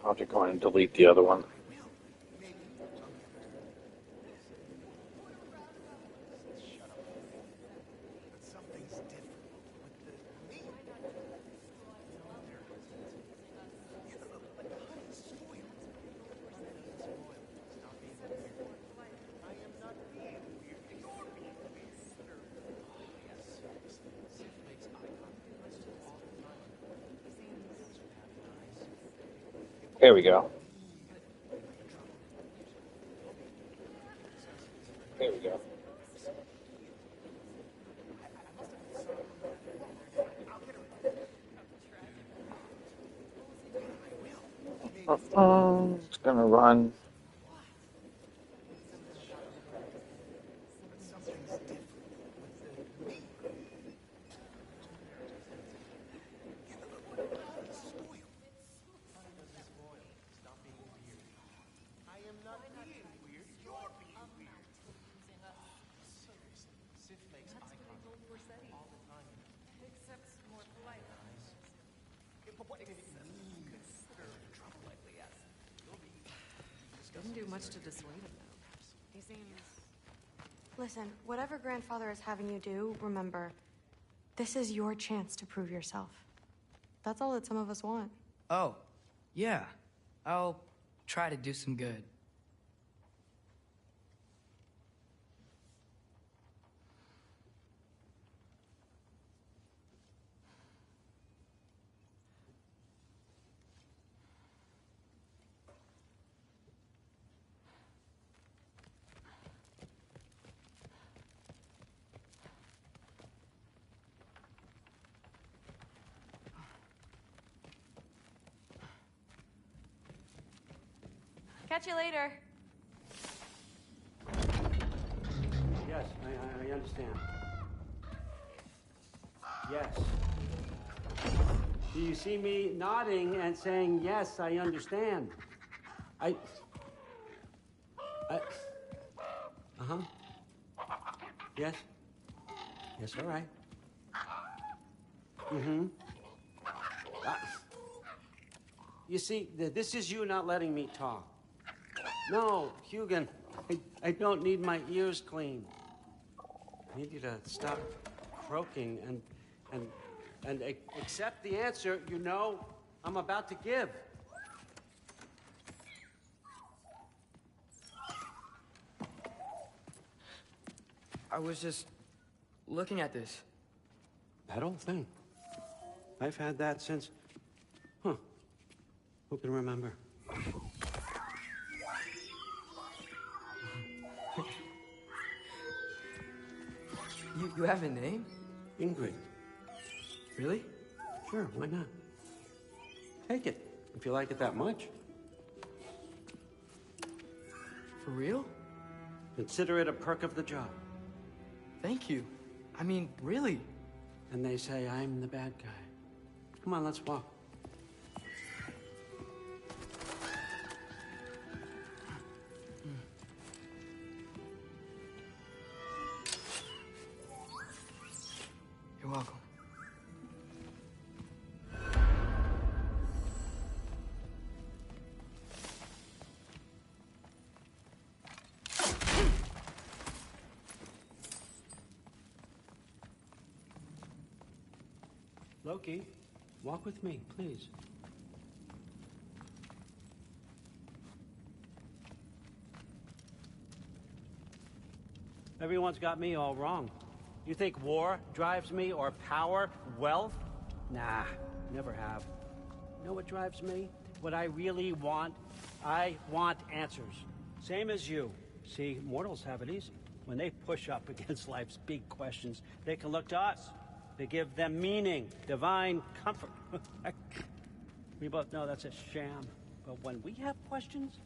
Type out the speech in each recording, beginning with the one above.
I'll have to go in and delete the other one. There we go. There we go. It's gonna run. Didn't do much to dissuade him, though. He seems... Listen, whatever grandfather is having you do, remember, this is your chance to prove yourself. That's all that some of us want. Oh, yeah. I'll try to do some good. Catch you later. Yes, I understand. Yes. Do you see me nodding and saying, yes, I understand? Uh-huh. Yes? Yes, all right. Mm-hmm. You see, this is you not letting me talk. No, Hugan, I don't need my ears cleaned. I need you to stop croaking and accept the answer you know I'm about to give. I was just looking at this. That old thing. I've had that since... Huh. Who can remember? You have a name? Ingrid. Really? Sure, why not? Take it, if you like it that much. For real? Consider it a perk of the job. Thank you. I mean, really. And they say I'm the bad guy. Come on, let's walk. You're welcome. Loki, walk with me, please. Everyone's got me all wrong. You think war drives me, or power, wealth? Nah, never have. You know what drives me? What I really want? I want answers. Same as you. See, mortals have it easy. When they push up against life's big questions, they can look to us. They give them meaning, divine comfort. We both know that's a sham. But when we have questions,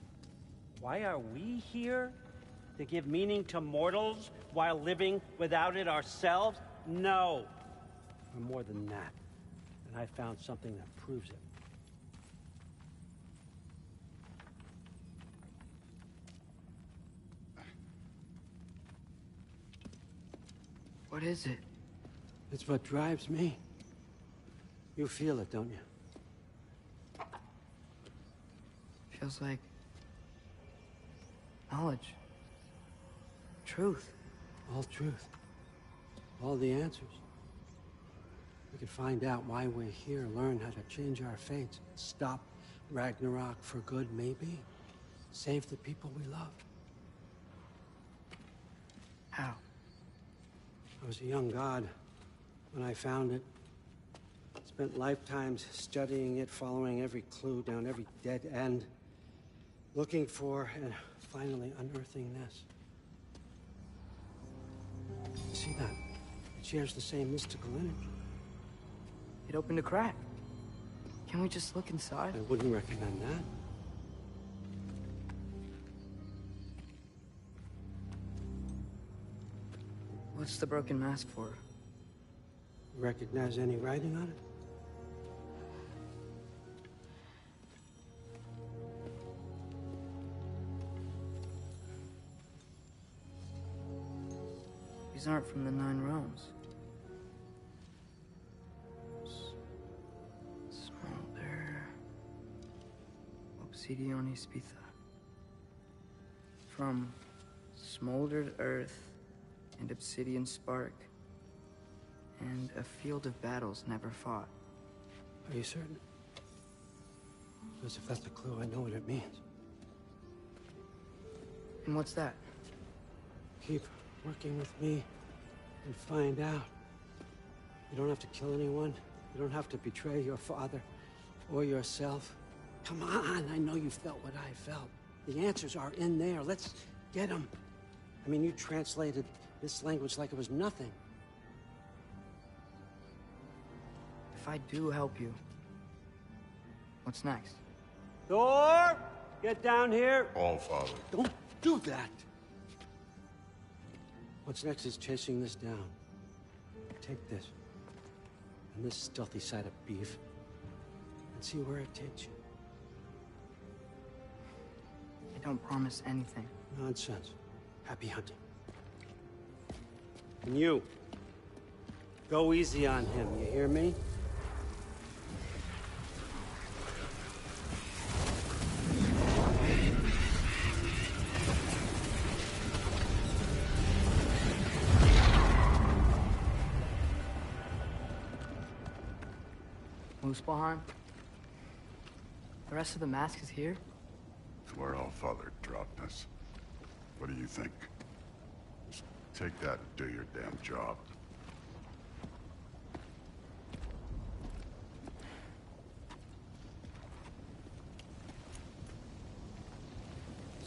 why are we here? To give meaning to mortals while living without it ourselves? No. We're more than that. And I found something that proves it. What is it? It's what drives me. You feel it, don't you? Feels like knowledge. Truth. All truth. All the answers. We could find out why we're here, learn how to change our fates, stop Ragnarok for good, maybe. Save the people we love. How? I was a young god when I found it. Spent lifetimes studying it, following every clue down every dead end, looking for and finally unearthing this. See that? It shares the same mystical energy. It opened a crack. Can we just look inside? I wouldn't recommend that. What's the broken mask for? Recognize any writing on it? These aren't from the Nine Realms. Smolder. Obsidione Spitha. From smoldered earth and obsidian spark. And a field of battles never fought. Are you certain? Because if that's a clue, I know what it means. And what's that? Keep working with me and find out. You don't have to kill anyone. You don't have to betray your father or yourself. Come on, I know you felt what I felt. The answers are in there. Let's get them. I mean, you translated this language like it was nothing. If I do help you, what's next? Thor! Get down here! All Father. Don't do that! What's next is chasing this down. Take this, and this stealthy side of beef, and see where it takes you. I don't promise anything. Nonsense. Happy hunting. And you, go easy on him, you hear me? Muspelheim? The rest of the mask is here? It's where All Father dropped us. What do you think? Just take that and do your damn job.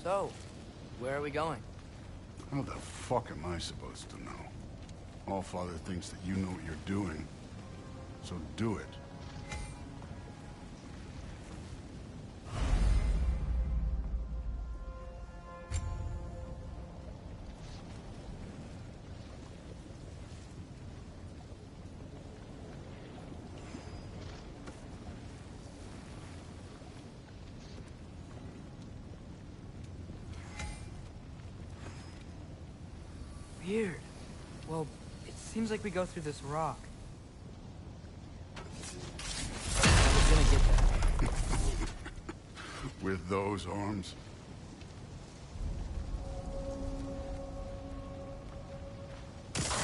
So, where are we going? How the fuck am I supposed to know? All Father thinks that you know what you're doing, so do it. Weird. Well, it seems like we go through this rock. I was gonna get that. With those arms? Let's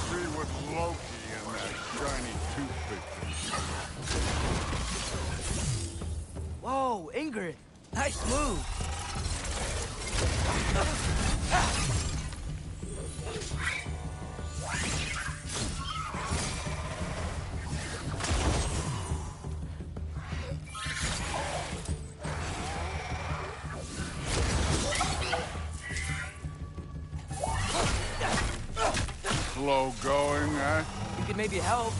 see what's Loki and that shiny toothpick. Whoa, Ingrid! Nice move! Slow going, eh? You could maybe help.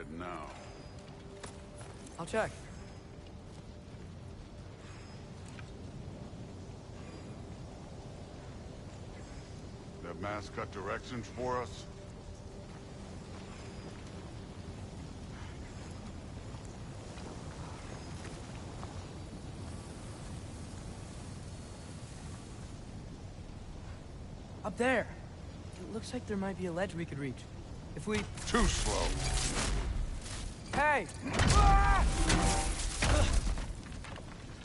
head now. I'll check. That mask got directions for us? Up there. It looks like there might be a ledge we could reach. If we... Too slow. Hey! Ah!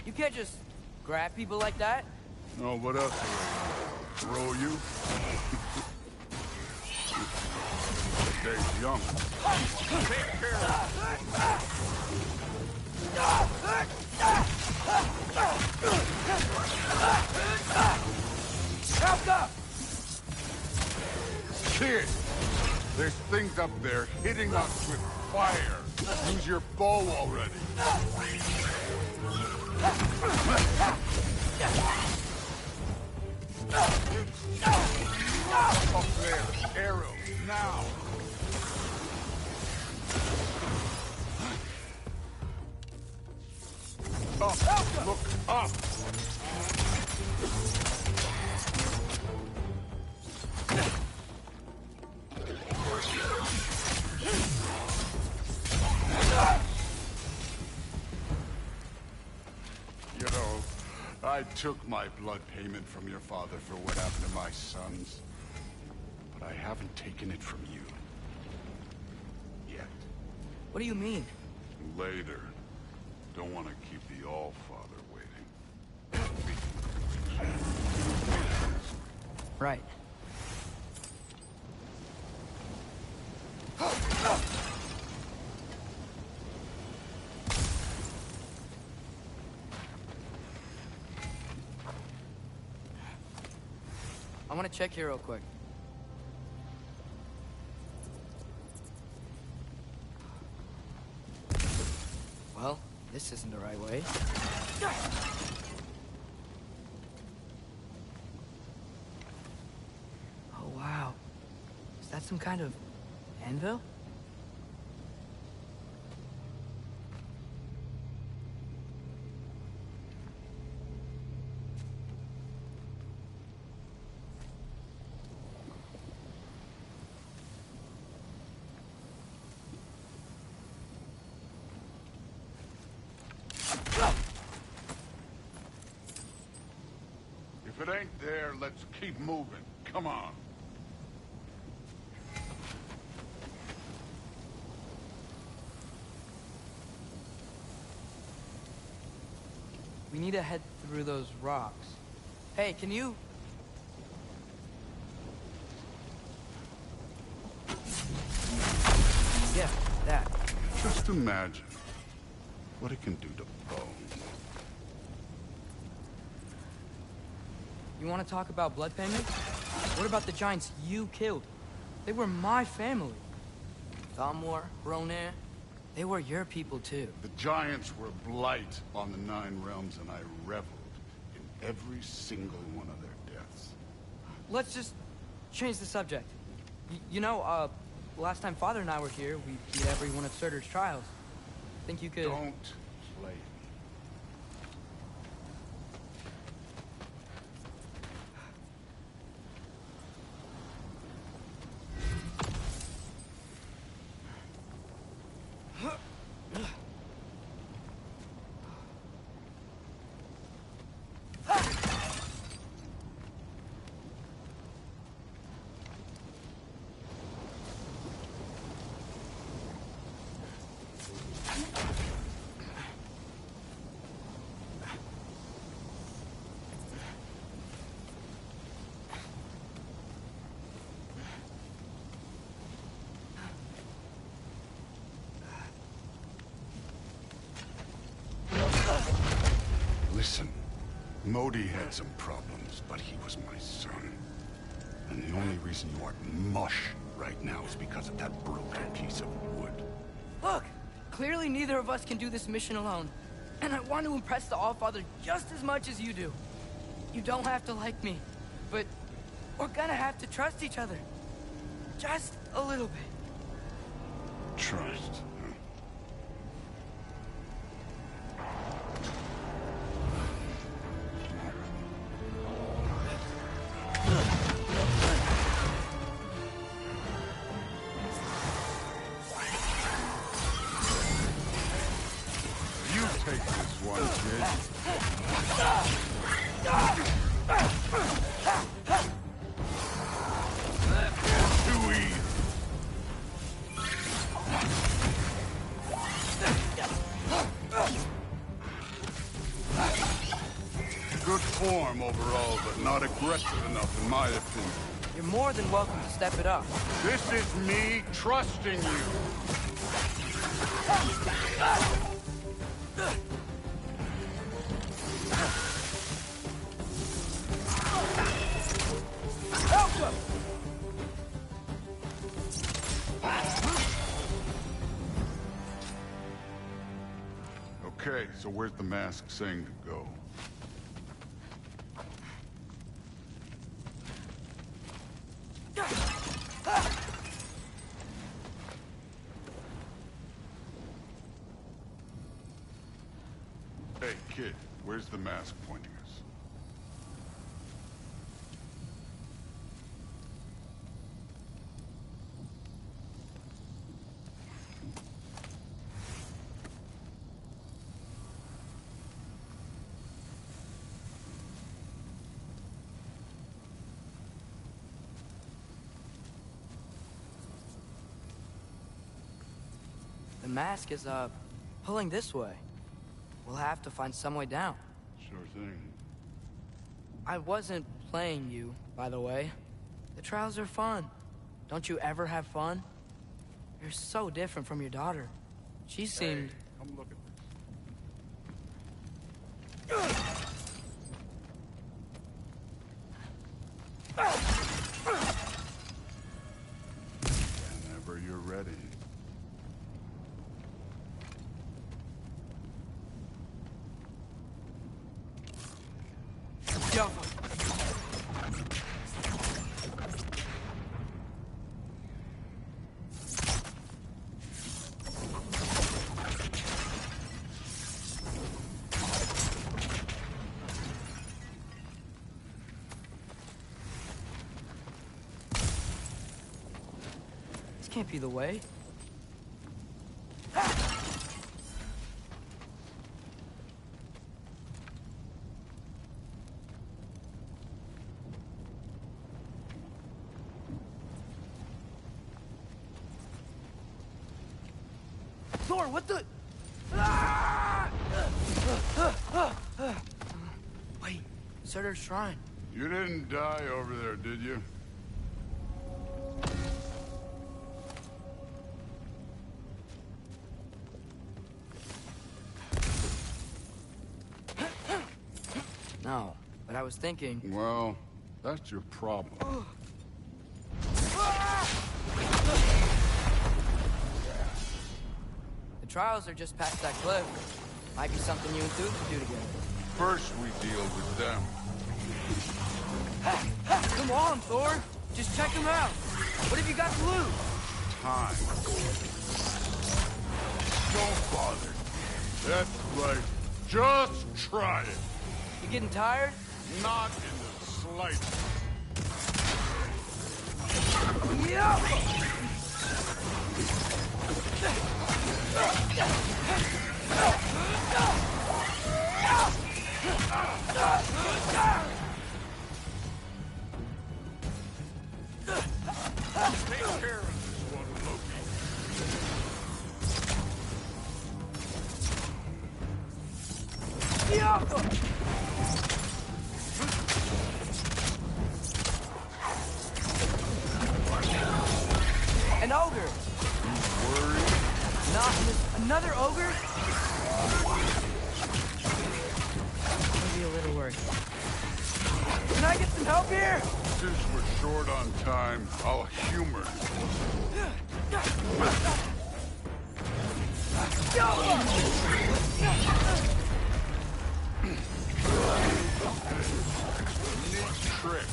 You can't just grab people like that. Oh, what else? Throw you? Dave's young. Take care Help up! Kid! There's things up there hitting us with fire. Use your bow already. Up there, arrow, now. Up, look up. You know, I took my blood payment from your father for what happened to my sons. But I haven't taken it from you. Yet. What do you mean? Later. Don't want to keep the All-Father waiting. Right. I want to check here real quick. Well, this isn't the right way. Oh, wow. Is that some kind of anvil? If it ain't there, let's keep moving. Come on. We need to head through those rocks. Hey, can you... Yeah, that. Just imagine what it can do to bone. You want to talk about blood payment? What about the giants you killed? They were my family. Thamor, Ronan, they were your people too. The giants were blight on the Nine Realms, and I reveled in every single one of their deaths. Let's just change the subject. You know, last time Father and I were here, we beat every one of Surtur's trials. Think you could... Don't play me. Listen, Modi had some problems, but he was my son. And the only reason you aren't mush right now is because of that broken piece of wood. Look! Clearly neither of us can do this mission alone. And I want to impress the Allfather just as much as you do. You don't have to like me, but we're gonna have to trust each other. Just a little bit. trust. You take this one, kid. Too easy. Good form overall, but not aggressive enough, in my opinion. You're more than welcome to step it up. This is me trusting you. Okay, so where's the mask saying to go? Hey, kid, where's the mask pointing us? The mask is, pulling this way. We'll have to find some way down. Sure thing. I wasn't playing you, by the way. The trials are fun. Don't you ever have fun? You're so different from your daughter. She seemed... Hey, come look at this. Whenever you're ready. Yo. This can't be the way. Thor, what the? Wait, Surtur's shrine. You didn't die over there, did you? No, but I was thinking... Well, that's your problem. The trials are just past that cliff. Might be something you and Duke can do together. First, we deal with them. Come on, Thor! Just check them out! What have you got to lose? Time. Don't bother. That's right. Just try it. You getting tired? Not in the slightest. Yeah! Take care of this one, Loki. Yeah! An ogre! Worried? Not another ogre? Maybe a little worse. Can I get some help here? Since we're short on time, I'll humor Neat trick.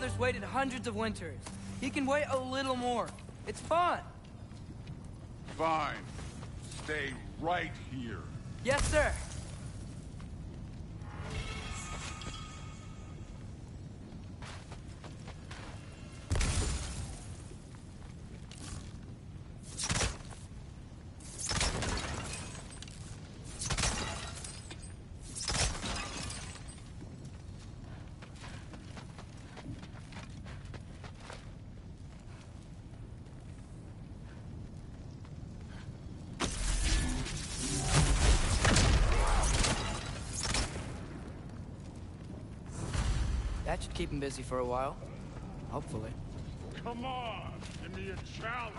father's waited hundreds of winters. He can wait a little more. It's fun. Fine. Stay right here. Yes, sir. That should keep him busy for a while. Hopefully. Come on, give me a challenge.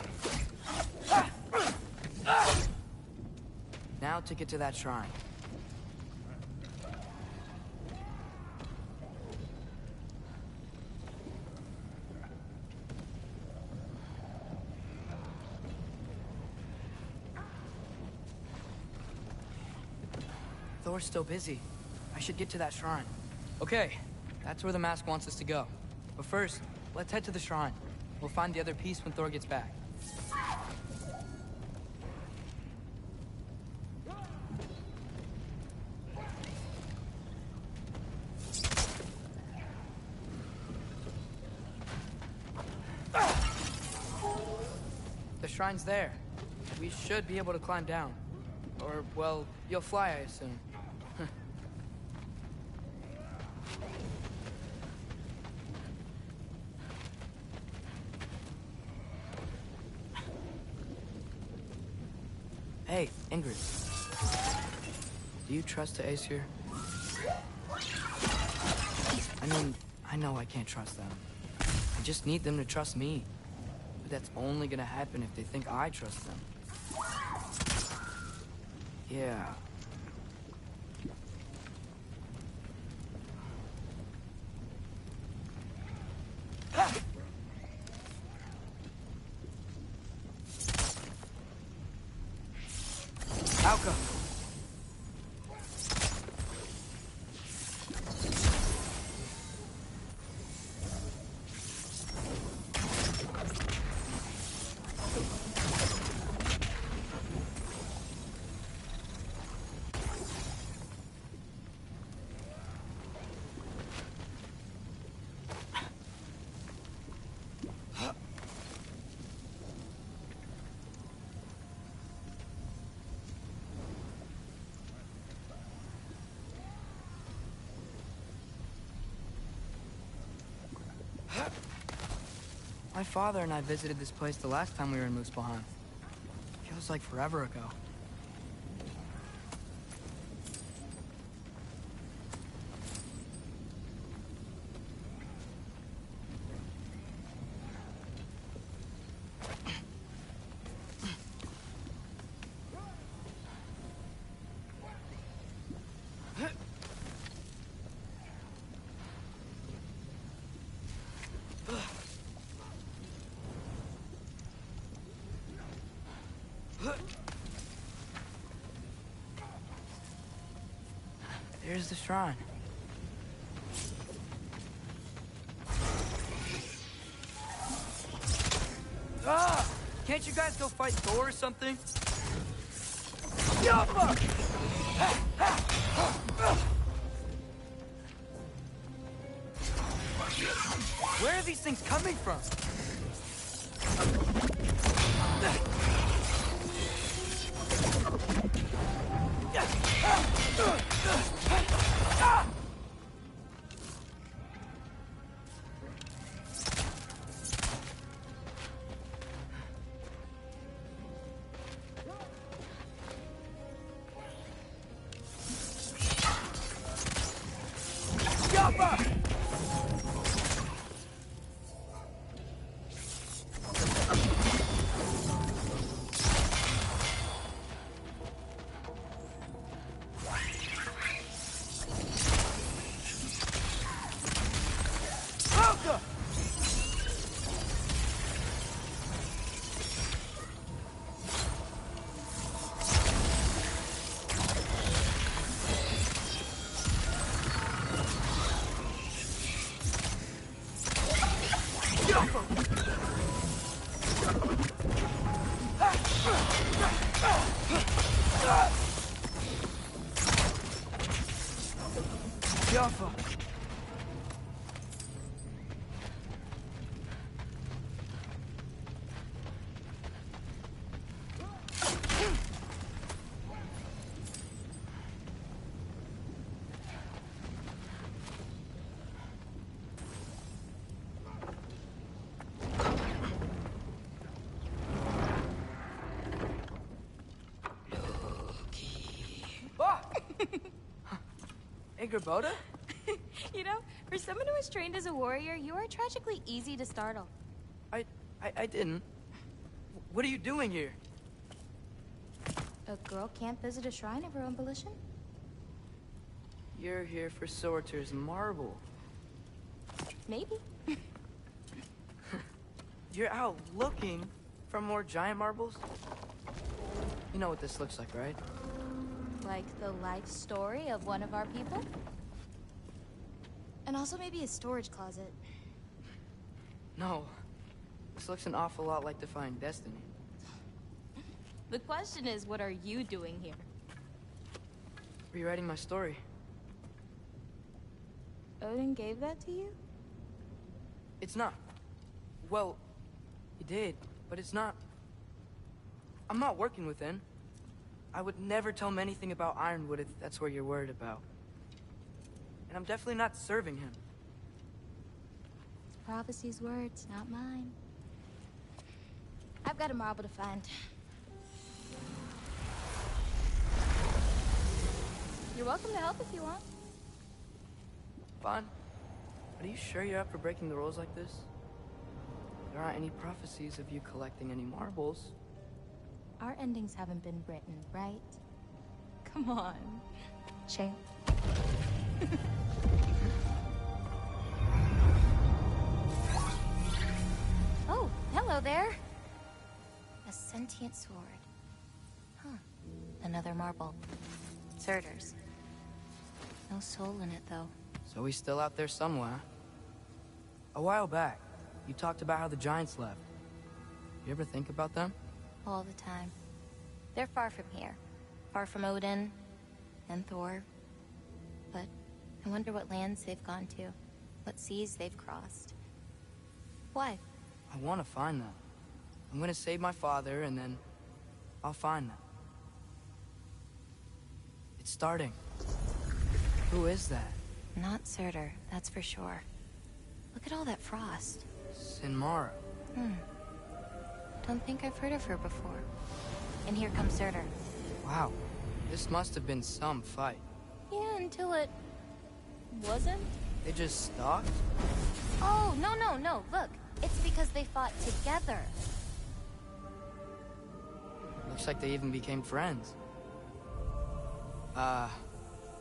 Now to get to that shrine. Thor's still busy. I should get to that shrine. Okay, that's where the mask wants us to go. But first, let's head to the shrine. We'll find the other piece when Thor gets back. The shrine's there. We should be able to climb down. Or, well, you'll fly, I assume. Hey, Ingrid. Do you trust the Aesir? I mean, I know I can't trust them. I just need them to trust me. But that's only gonna happen if they think I trust them. Yeah. Alka. My father and I visited this place the last time we were in Muspelheim. Feels like forever ago. There's the shrine. Ah! Can't you guys go fight Thor or something? Yappa! Where are these things coming from? Jaffa. Boda? You know, for someone who was trained as a warrior, you are tragically easy to startle. I didn't. What are you doing here? A girl can't visit a shrine of her own volition? You're here for Sorter's marble. Maybe. You're out looking for more giant marbles? You know what this looks like, right? Like the life story of one of our people? And also maybe a storage closet. No. This looks an awful lot like Defying Destiny. The question is, what are you doing here? Rewriting my story. Odin gave that to you? It's not. Well, he did, but it's not. I'm not working with him. I would never tell him anything about Ironwood if that's what you're worried about. And I'm definitely not serving him. It's prophecy's words, not mine. I've got a marble to find. You're welcome to help if you want. Fine. But are you sure you're up for breaking the rules like this? There aren't any prophecies of you collecting any marbles. Our endings haven't been written, right? Come on, champ. Oh, hello there. A sentient sword. Huh. Another marble. Surtur's. No soul in it, though. So he's still out there somewhere. A while back, you talked about how the giants left. You ever think about them? All the time. They're far from here. Far from Odin and Thor. But I wonder what lands they've gone to. What seas they've crossed. Why? I want to find them. I'm gonna save my father, and then I'll find them. It's starting. Who is that? Not Surtur, that's for sure. Look at all that frost. Sinmara. Don't think I've heard of her before. And here comes Surtur. Wow. This must have been some fight. Yeah, until it... wasn't? They just stalked? Oh, no. Look, it's because they fought together. Looks like they even became friends.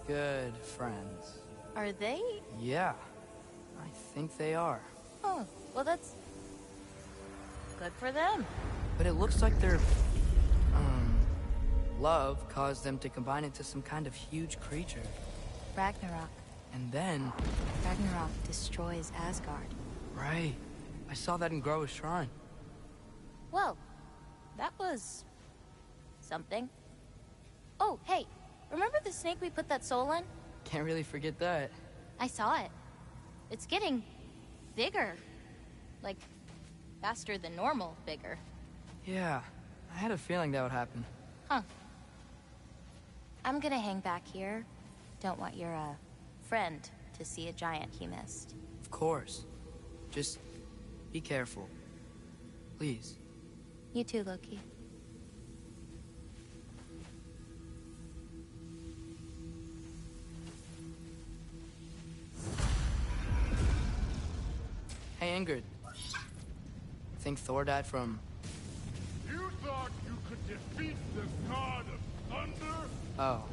Good friends. Are they? Yeah. I think they are. Oh, well that's... good for them. But it looks like their... love caused them to combine into some kind of huge creature. Ragnarok. And then... Ragnarok destroys Asgard. Right. I saw that in Groa's shrine. Well, that was... something. Oh, hey, remember the snake we put that soul in? Can't really forget that. I saw it. It's getting... bigger. Like, faster than normal bigger. Yeah, I had a feeling that would happen. Huh. I'm gonna hang back here. Don't want your, friend to see a giant he missed. Of course. Just be careful. Please. You too, Loki. Hey, Ingrid. Think Thor died from... You thought you could defeat the god of thunder? Oh.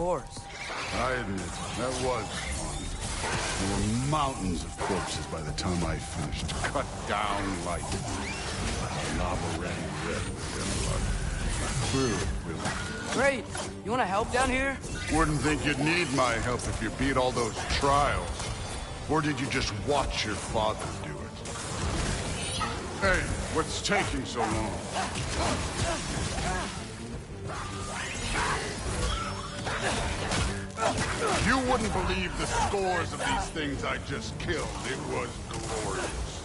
course. I admit, that was fun. There were mountains of corpses by the time I finished. Cut down like lava ran red with their blood. Really. Great! You wanna help down here? Wouldn't think you'd need my help if you beat all those trials. Or did you just watch your father do it? Hey, what's taking so long? You wouldn't believe the scores of these things I just killed. It was glorious.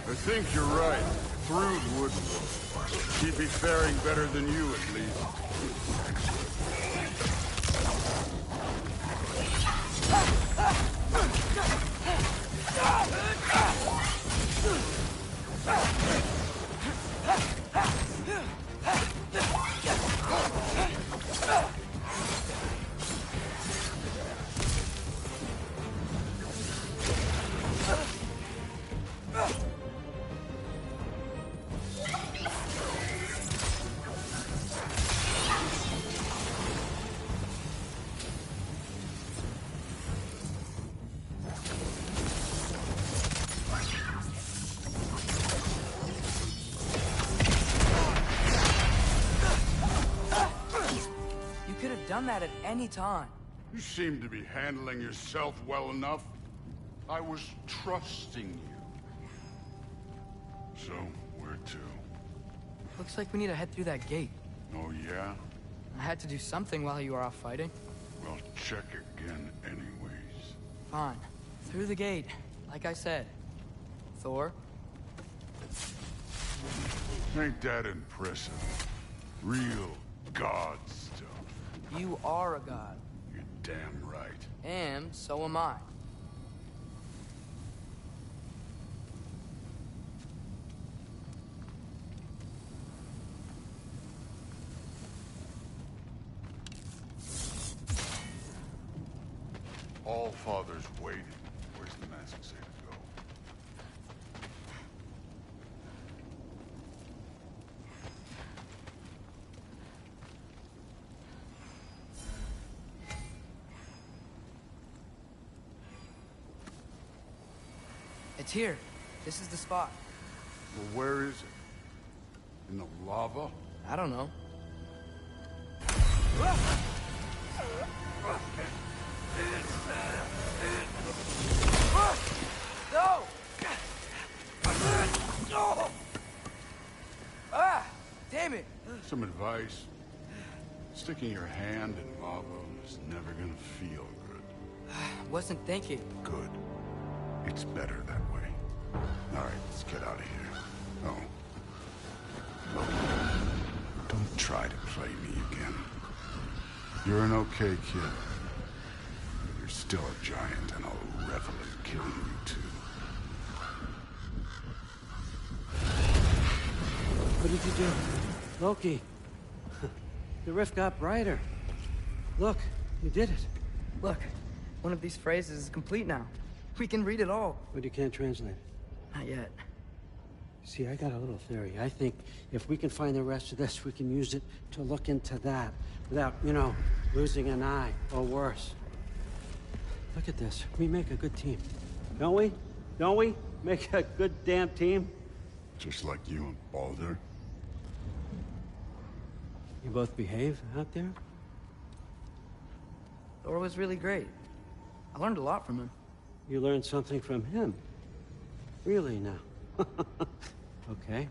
I think you're right. Thrud wouldn't. He'd be faring better than you, at least. Done that at any time. You seem to be handling yourself well enough. I was trusting you. So, where to? Looks like we need to head through that gate. Oh, yeah? I had to do something while you were off fighting. Well, check again anyways. Fine. Through the gate, like I said. Thor? Ain't that impressive? Real god stuff. You are a god. You're damn right. And so am I. All Father's waiting. Where's the mask say to go? It's here. This is the spot. Well, where is it? In the lava? I don't know. No! Ah! Damn it! Some advice. Sticking your hand in lava is never gonna feel good. Wasn't thinking. Good. It's better that way. All right, let's get out of here. Oh. Look, don't try to play me again. You're an okay kid. But you're still a giant, and I'll revel in killing you too. What did you do? Loki. The rift got brighter. Look, you did it. Look, one of these phrases is complete now. We can read it all. But you can't translate it. Not yet. See, I got a little theory. I think if we can find the rest of this, we can use it to look into that without, you know, losing an eye or worse. Look at this. We make a good team. Don't we? Don't we? Make a good damn team? Just like you and Baldur. You both behave out there? Thor was really great. I learned a lot from him. You learned something from him? Really now? Okay.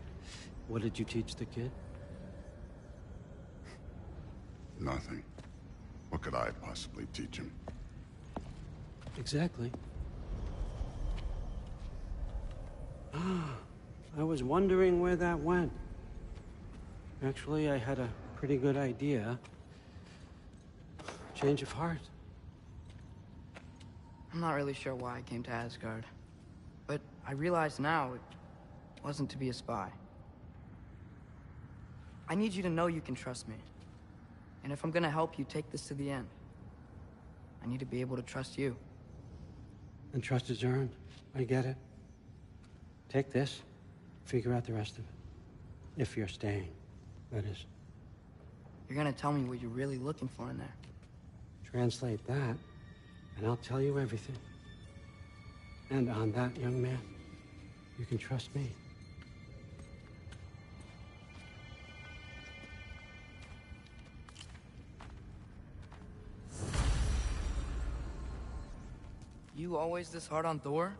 What did you teach the kid? Nothing. What could I possibly teach him? Exactly. Ah, I was wondering where that went. Actually, I had a pretty good idea. Change of heart. I'm not really sure why I came to Asgard. But I realize now it wasn't to be a spy. I need you to know you can trust me. And if I'm gonna help you take this to the end, I need to be able to trust you. And trust is earned. I get it. Take this. Figure out the rest of it. If you're staying. That is, You're gonna tell me what you're really looking for in there. translate that, and I'll tell you everything. And on that, young man, you can trust me. You always this hard on Thor?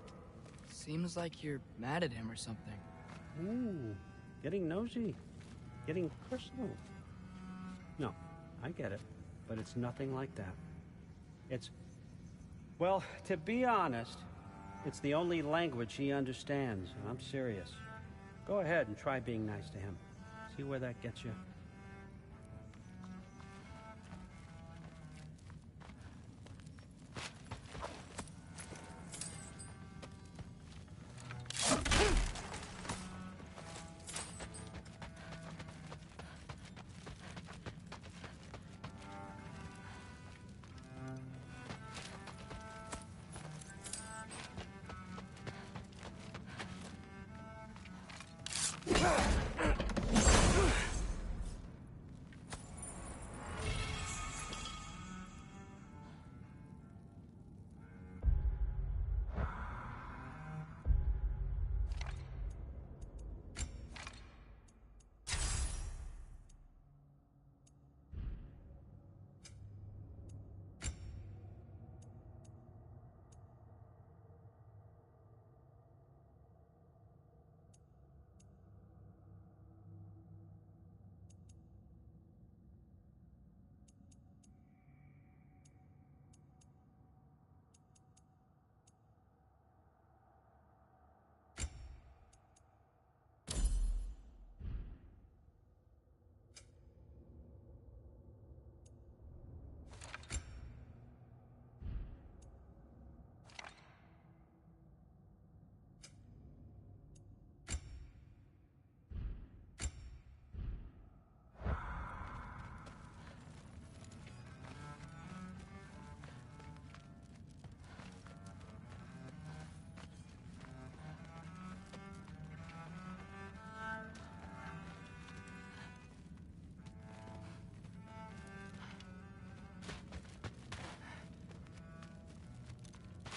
Seems like you're mad at him or something. Ooh, getting nosy. Getting personal. No, I get it. But it's nothing like that. It's... Well, to be honest, it's the only language he understands, and I'm serious. Go ahead and try being nice to him. See where that gets you.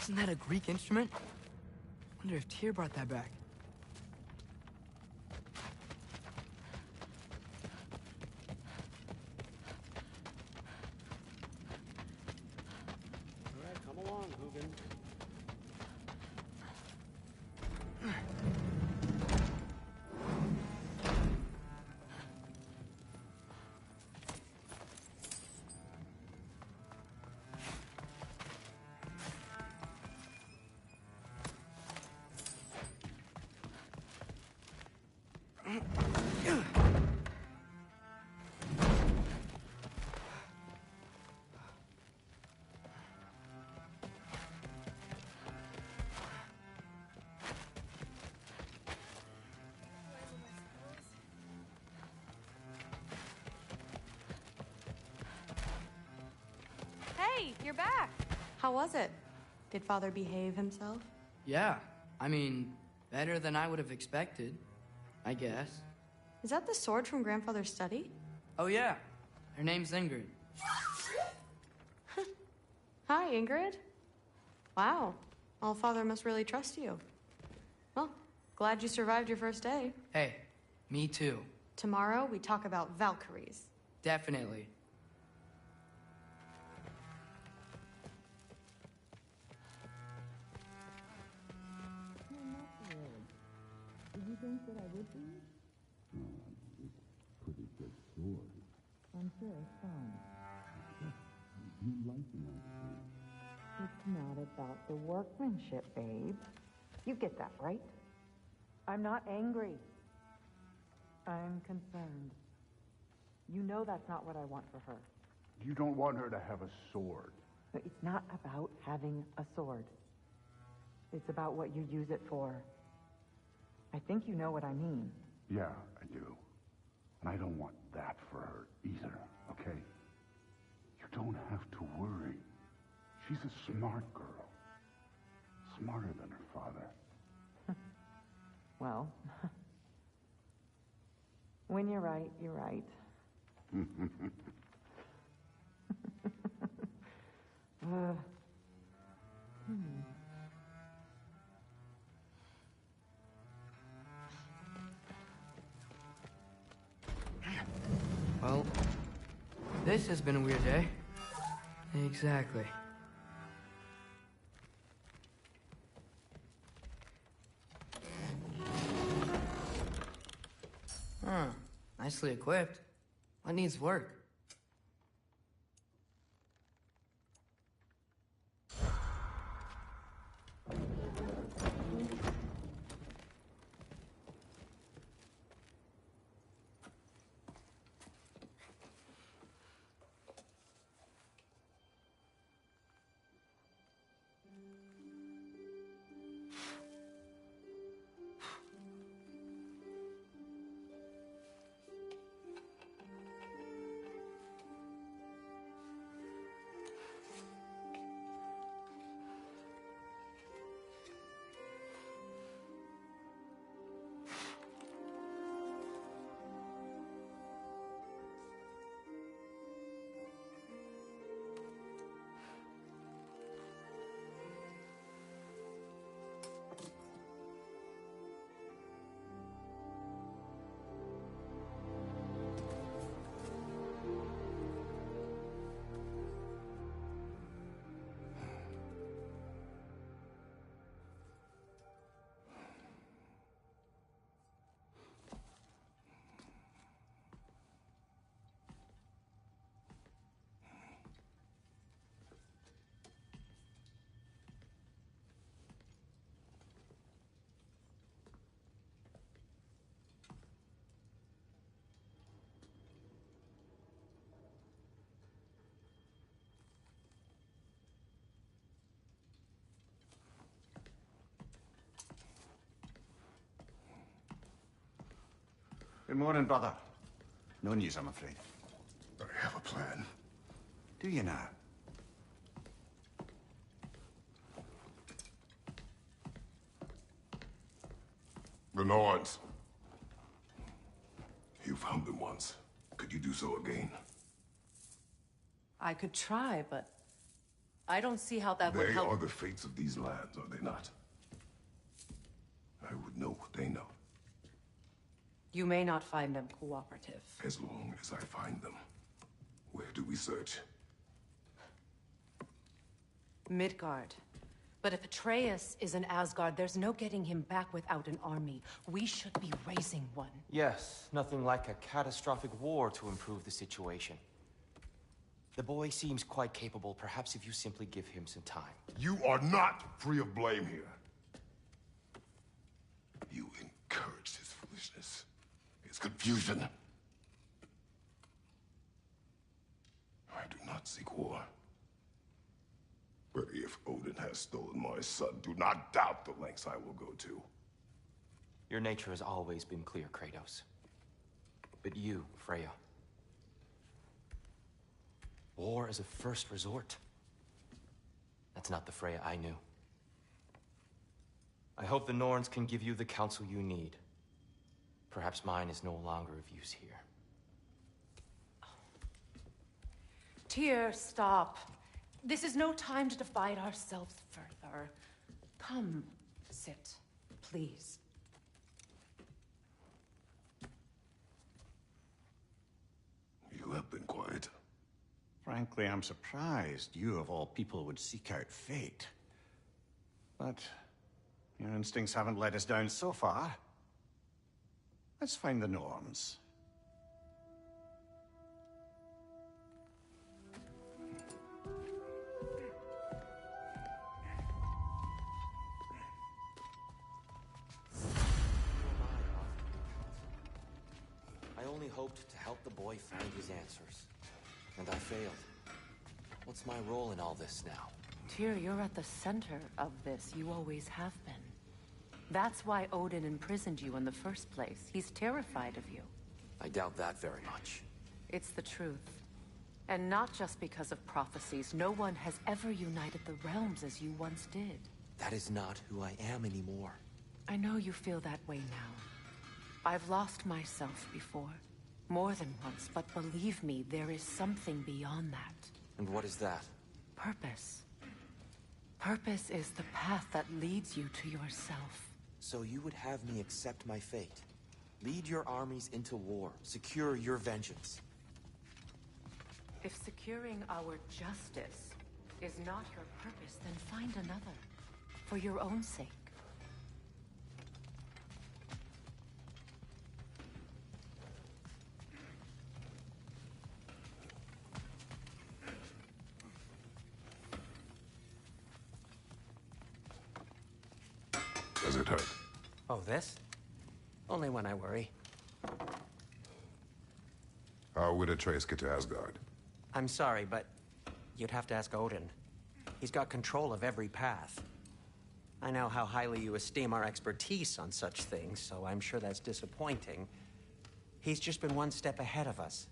Isn't that a Greek instrument? Wonder if Tyr brought that back. All right, come along, Hugin. Hey, you're back. How was it? Did Father behave himself? Yeah, I mean, better than I would have expected, I guess. Is that the sword from Grandfather's study? Oh yeah, her name's Ingrid. Hi, Ingrid. Wow, All-Father must really trust you. Well, glad you survived your first day. Hey, me too. Tomorrow, we talk about Valkyries. Definitely. It's not about the workmanship, babe. You get that, right? I'm not angry. I'm concerned. You know that's not what I want for her. You don't want her to have a sword. But it's not about having a sword. It's about what you use it for. I think you know what I mean. Yeah, I do. And I don't want that for her either, okay? You don't have to worry. She's a smart girl. Smarter than her father. Well, when you're right, you're right. uh, Well, this has been a weird day. Exactly. Huh. Nicely equipped. What needs work? Good morning, brother. No news, I'm afraid. I have a plan. Do you now? The Norns. You found them once. Could you do so again? I could try, but I don't see how that would They help. are the fates of these lands, are they not? I would know what they know, You may not find them cooperative. as long as I find them. Where do we search? Midgard. But if Atreus is in Asgard, there's no getting him back without an army. We should be raising one. Yes, nothing like a catastrophic war to improve the situation. The boy seems quite capable. Perhaps if you simply give him some time. You are not free of blame here. You encouraged his foolishness, his confusion. I do not seek war. But if Odin has stolen my son, do not doubt the lengths I will go to. Your nature has always been clear, Kratos. But you, Freya. War is a first resort. That's not the Freya I knew. I hope the Norns can give you the counsel you need. Perhaps mine is no longer of use here. Tyr, stop. This is no time to divide ourselves further. Come, sit, please. You have been quiet. Frankly, I'm surprised you, of all people, would seek out fate. But your instincts haven't let us down so far. Let's find the Norns. I only hoped to help the boy find his answers. And I failed. What's my role in all this now? Tyr, you're at the center of this. You always have been. That's why Odin imprisoned you in the first place. He's terrified of you. I doubt that very much. It's the truth. And not just because of prophecies. No one has ever united the realms as you once did. That is not who I am anymore. I know you feel that way now. I've lost myself before. More than once, but believe me, there is something beyond that. And what is that? Purpose. Purpose is the path that leads you to yourself. So you would have me accept my fate? Lead your armies into war, secure your vengeance. If securing our justice is not your purpose, then find another. For your own sake. Does it hurt? Oh, this? Only when I worry. How would Atreus get to Asgard? I'm sorry, but you'd have to ask Odin. He's got control of every path. I know how highly you esteem our expertise on such things, so I'm sure that's disappointing. He's just been one step ahead of us.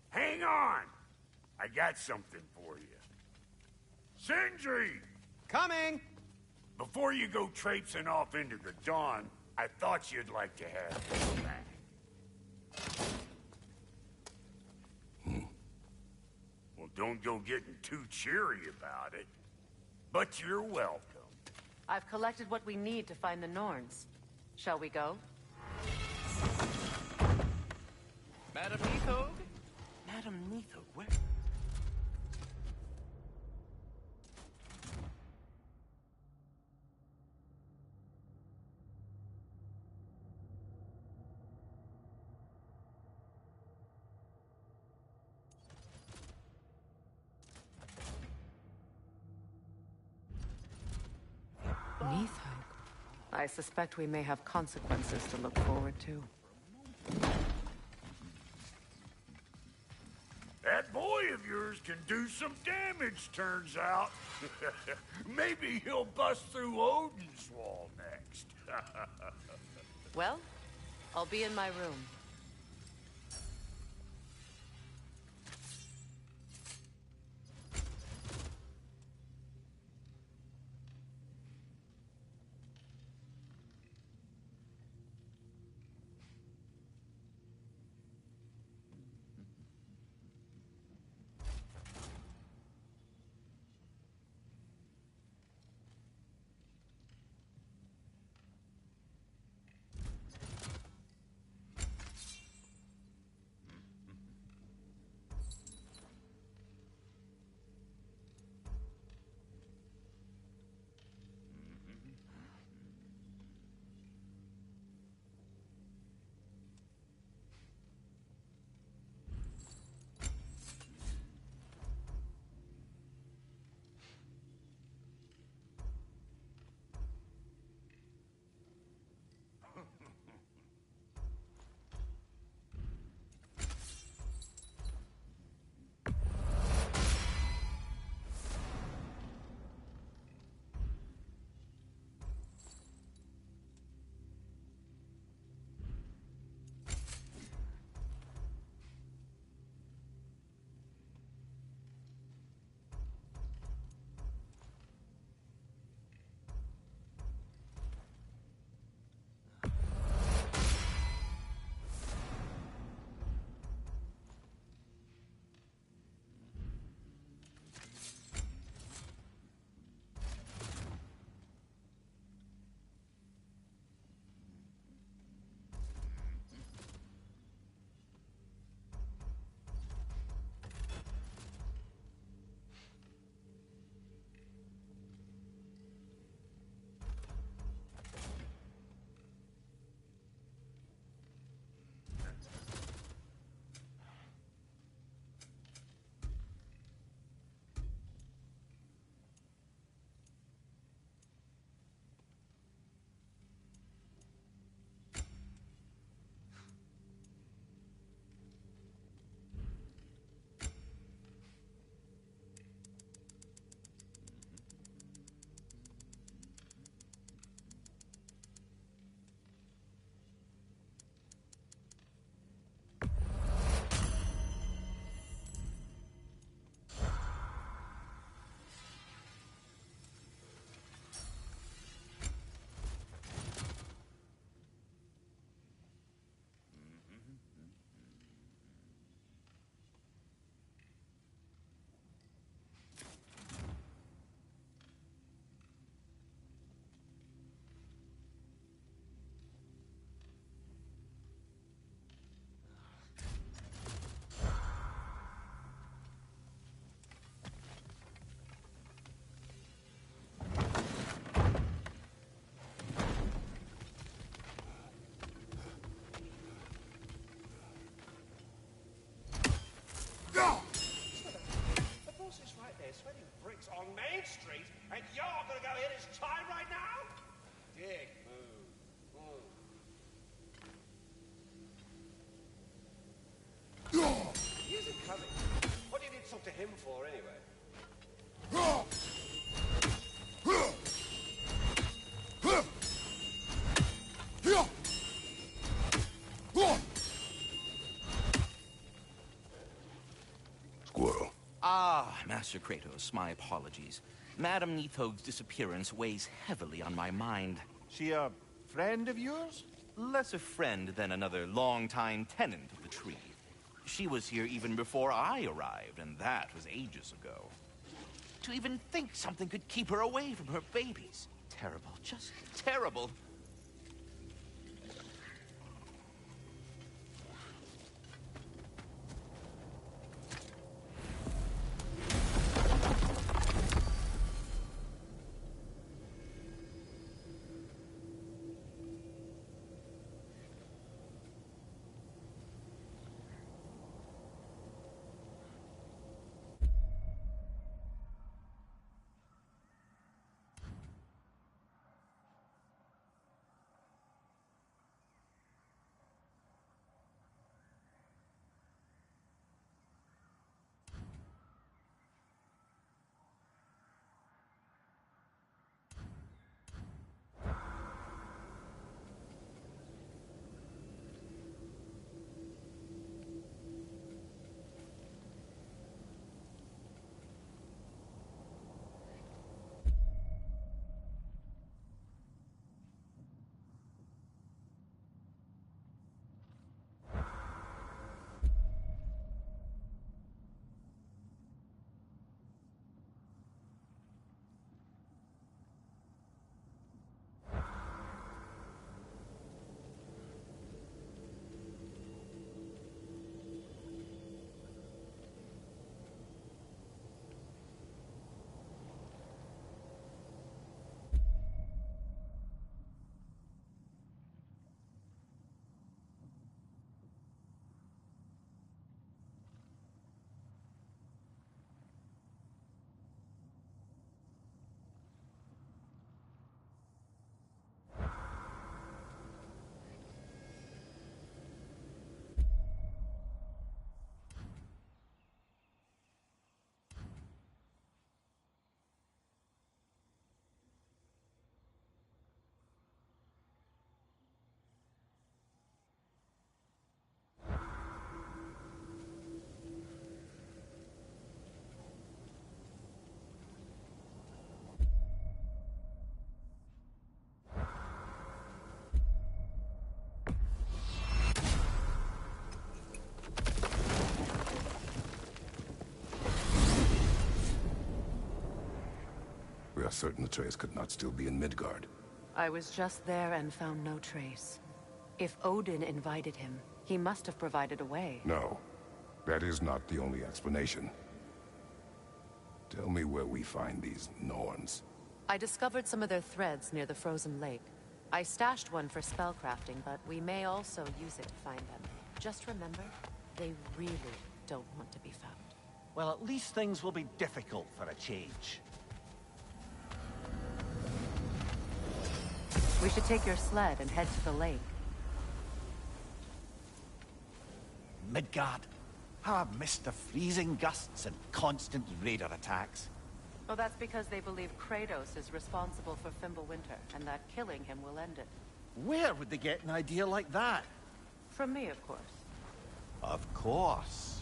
Hang on! I got something for you. Sindri! Coming! Before you go traipsing off into the dawn, I thought you'd like to have this back. Well, don't go getting too cheery about it. But you're welcome. I've collected what we need to find the Norns. Shall we go? Madam Neathog? Madam Neathog, where? Neathog. I suspect we may have consequences to look forward to. That boy of yours can do some damage, turns out. Maybe he'll bust through Odin's wall next. Well, I'll be in my room. before anyway. Squirrel. Ah, Master Kratos, my apologies. Madame Nithog's disappearance weighs heavily on my mind. She a friend of yours? Less a friend than another longtime tenant of the tree. She was here even before I arrived, and that was ages ago. To even think something could keep her away from her babies. Terrible, just terrible. We are certain the trace could not still be in Midgard. I was just there and found no trace. If Odin invited him, he must have provided a way. No, that is not the only explanation. Tell me where we find these Norns. I discovered some of their threads near the frozen lake. I stashed one for spellcrafting, but we may also use it to find them. Just remember, they really don't want to be found. Well, at least things will be difficult for a change. We should take your sled and head to the lake. Midgard. How I've missed the freezing gusts and constant raider attacks. Well, that's because they believe Kratos is responsible for Fimbulwinter, and that killing him will end it. Where would they get an idea like that? From me, of course. Of course.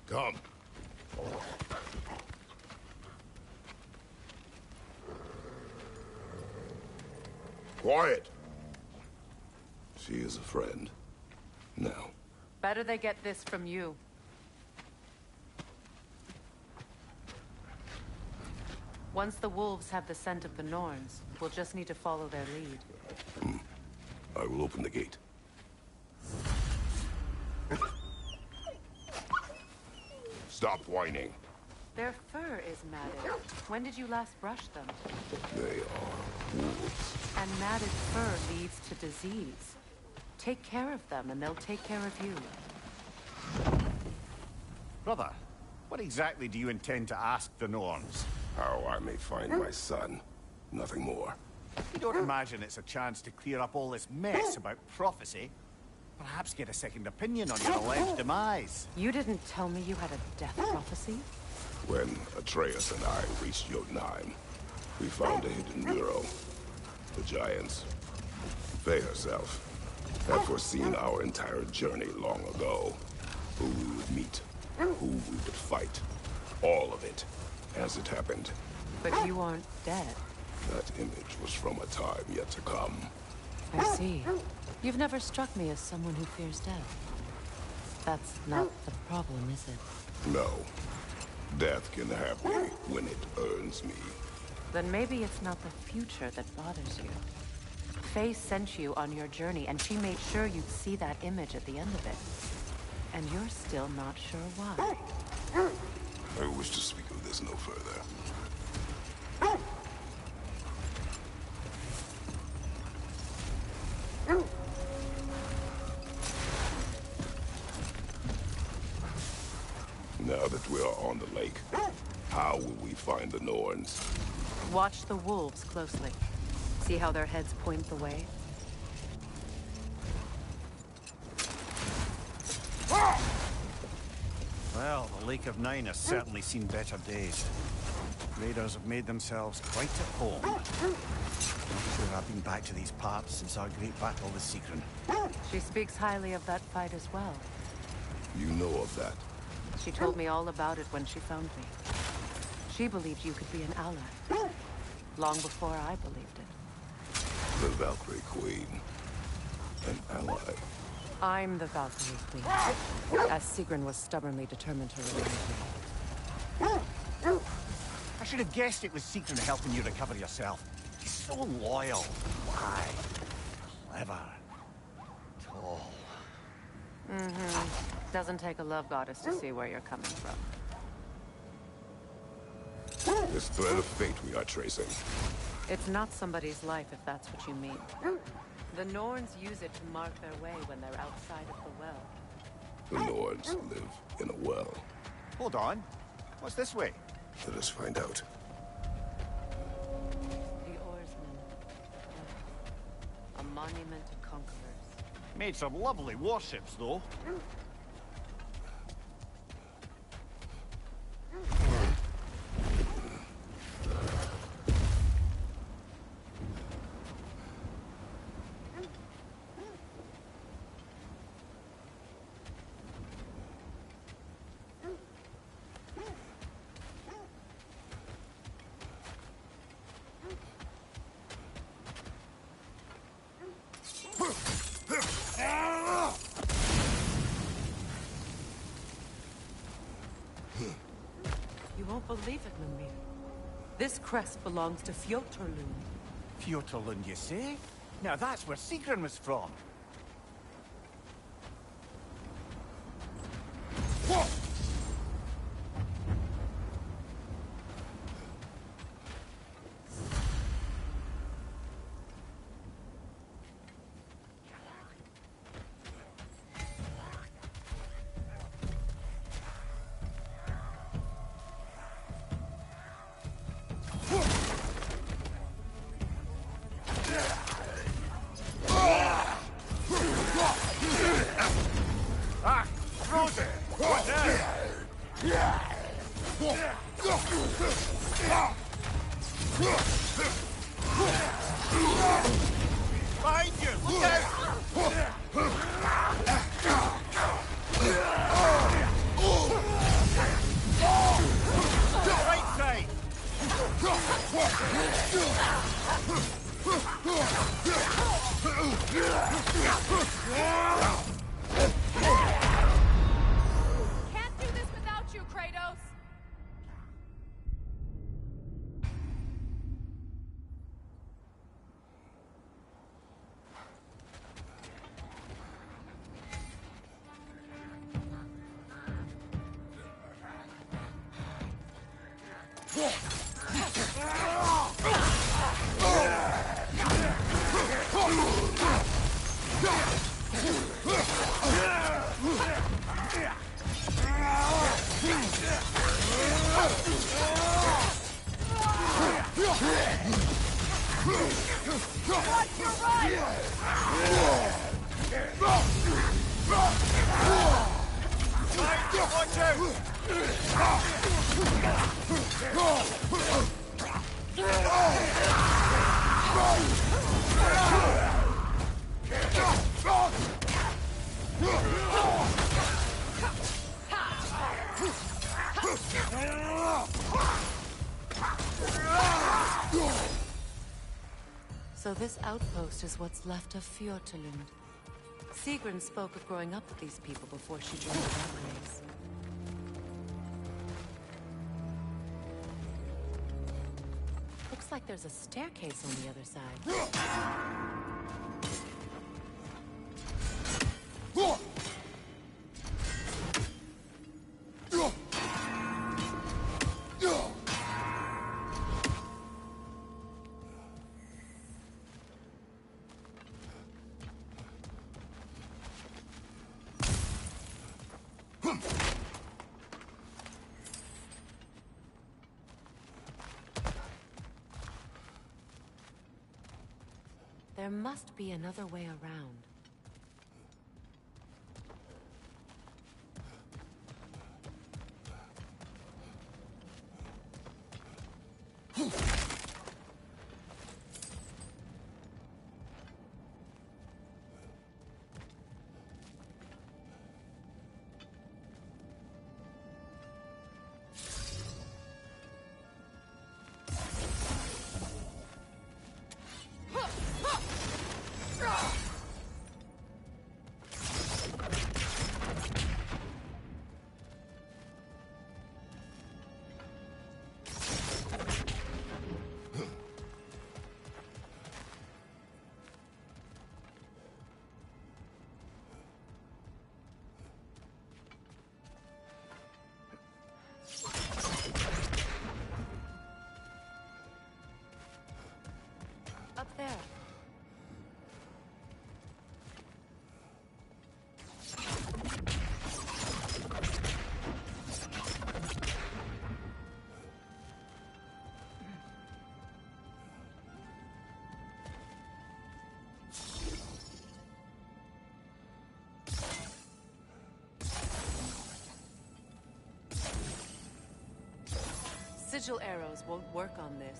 Come. Quiet. She is a friend. Now. Better they get this from you. Once the wolves have the scent of the Norns, we'll just need to follow their lead. I will open the gate. Stop whining. Their fur is matted. When did you last brush them? They are wolves. And matted fur leads to disease. Take care of them, and they'll take care of you. Brother, what exactly do you intend to ask the Norns? How I may find my son. Nothing more. You don't imagine it's a chance to clear up all this mess about prophecy? Perhaps get a second opinion on your alleged demise. You didn't tell me you had a death prophecy? When Atreus and I reached Jotunheim, we found a hidden mural. The Giants, Faye herself, had foreseen our entire journey long ago. Who we would meet, who we would fight. All of it, as it happened. But you aren't dead. That image was from a time yet to come. I see. You've never struck me as someone who fears death. That's not the problem, is it? No. Death can have me when it earns me. Then maybe it's not the future that bothers you. Faye sent you on your journey, and she made sure you'd see that image at the end of it. And you're still not sure why. I wish to speak of this no further. Now that we are on the lake, how will we find the Norns? Watch the wolves closely. See how their heads point the way? Well, the Lake of Nine has certainly seen better days. Raiders have made themselves quite at home. Not sure I've been back to these parts since our great battle with Sigrun. She speaks highly of that fight as well. You know of that? She told me all about it when she found me. She believed you could be an ally. Long before I believed it. The Valkyrie Queen. An ally. I'm the Valkyrie Queen, as Sigrun was stubbornly determined to remain with me. I should have guessed it was Sigrun helping you recover yourself. He's so loyal. Why? Clever. Tall. Mm-hmm. Doesn't take a love goddess to see where you're coming from. This thread of fate we are tracing. It's not somebody's life, if that's what you mean. The Norns use it to mark their way when they're outside of the well. The Norns live in a well. Hold on. What's this way? Let us find out. The Oarsmen. A monument to conquerors. Made some lovely warships, though. You won't believe it, Mimir. This crest belongs to Fjotorlund. Fjotorlund, you say? Now that's where Sigrun was from. Behind you! Look out! Right side! Can't do this without you, Kratos! So this outpost is what's left of Fjortulund. Sigrun spoke of growing up with these people before she joined the Valkyries. Looks like there's a staircase on the other side. There must be another way around. Up there. Sigil arrows won't work on this.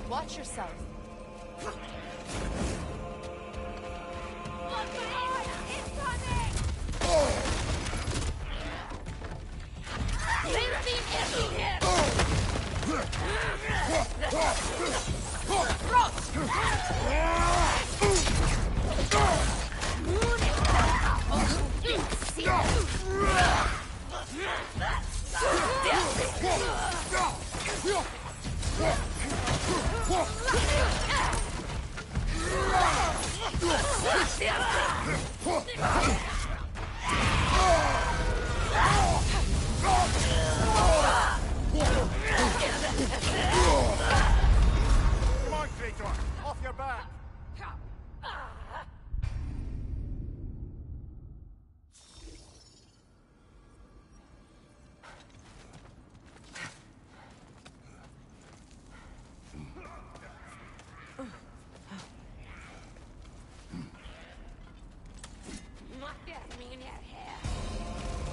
Watch yourself. Come on, Kratos! Off your back!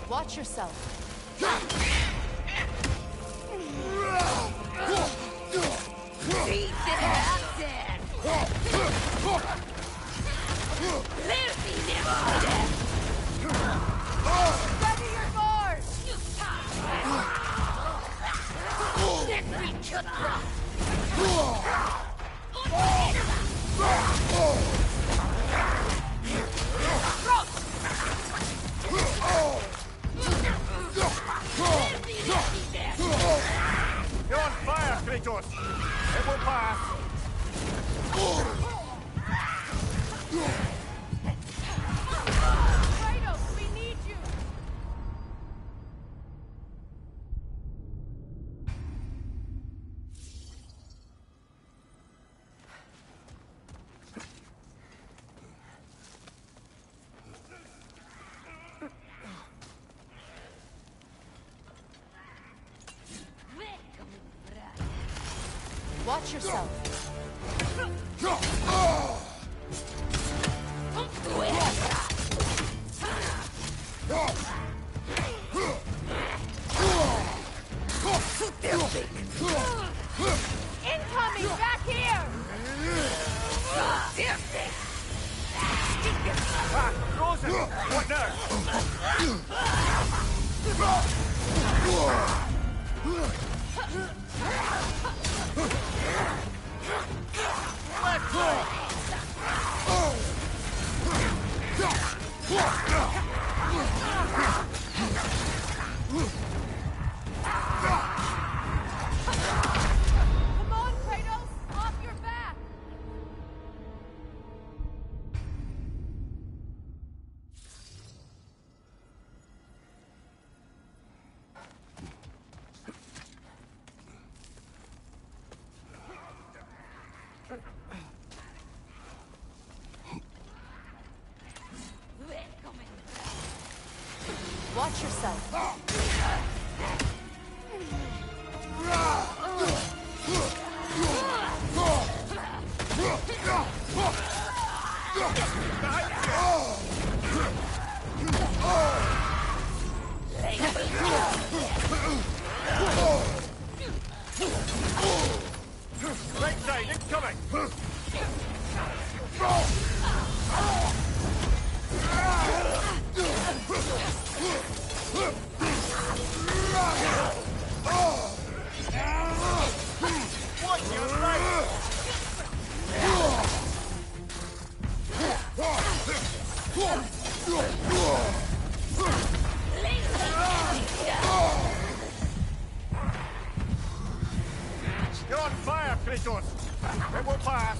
Watch yourself. Ready your bars! You're on fire, Kratos! It will pass! Kratos, we need you! Watch yourself. Incoming! Back here! Ah, frozen! What now? Come on, Kratos! Off your back! Watch yourself. Right side, incoming! Watch your right! You're on fire, Kratos! It will pass!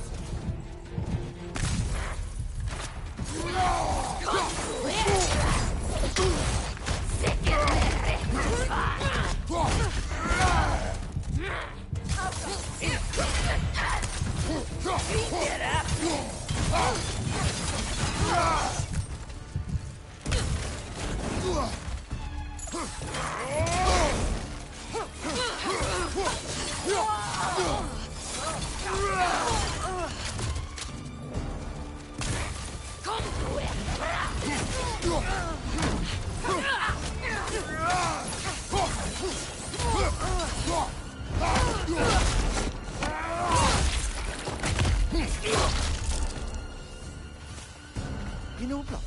You know, brother,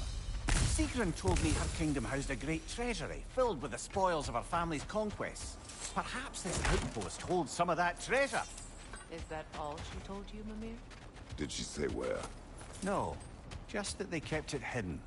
Sigrun told me her kingdom housed a great treasury filled with the spoils of her family's conquests. Perhaps this outpost holds some of that treasure. Is that all she told you, Mimir? Did she say where? No, just that they kept it hidden.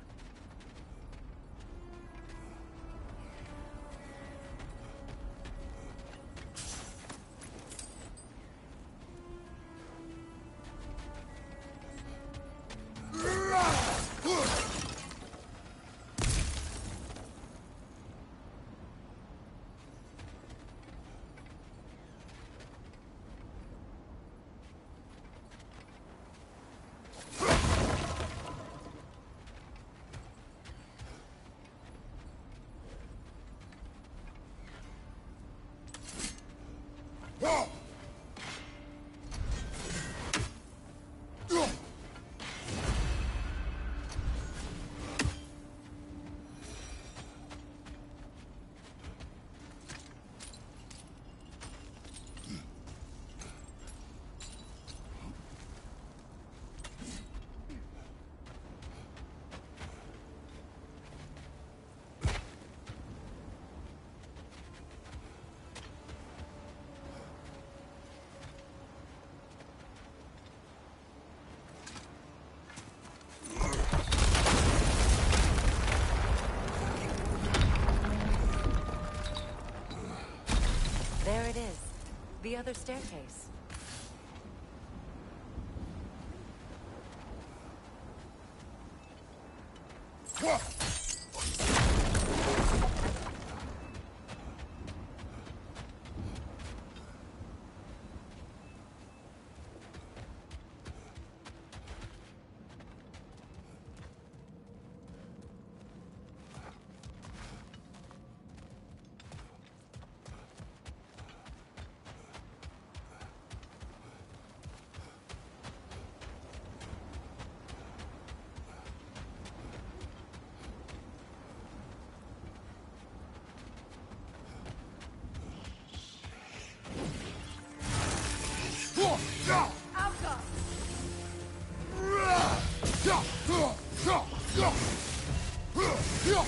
There it is. The other staircase.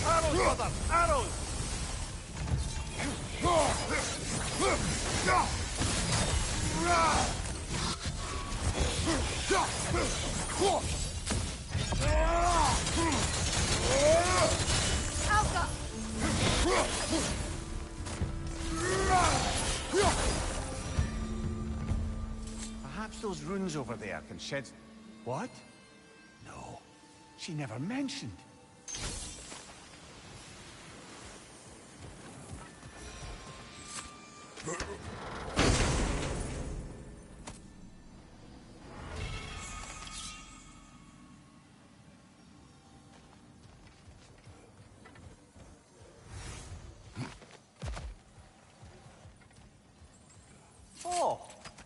Arrows, brother! Arrows! Perhaps those runes over there can shed... What? No, she never mentioned. Oh,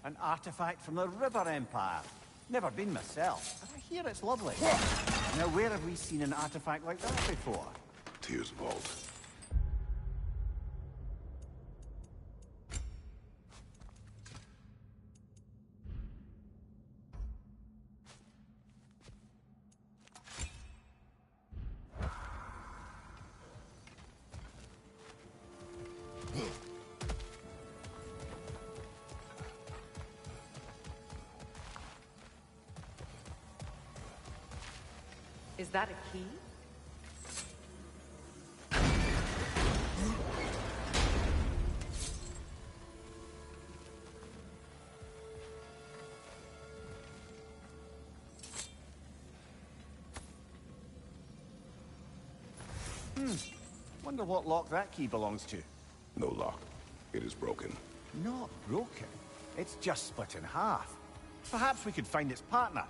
an artifact from the River Empire. Never been myself, but I hear it's lovely. Now, where have we seen an artifact like that before? Tears Vault. Is that a key? Wonder what lock that key belongs to. No lock. It is broken. Not broken. It's just split in half. Perhaps we could find its partner.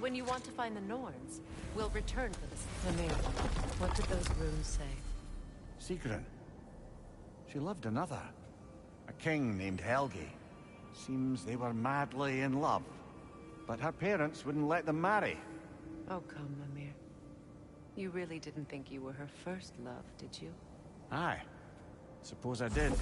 When you want to find the Norns, we'll return for this. Lemire, what did those runes say? Sigrun, She loved another. A king named Helgi. Seems they were madly in love. But her parents wouldn't let them marry. Oh, come, Mimir. You really didn't think you were her first love, did you? Aye. Suppose I did.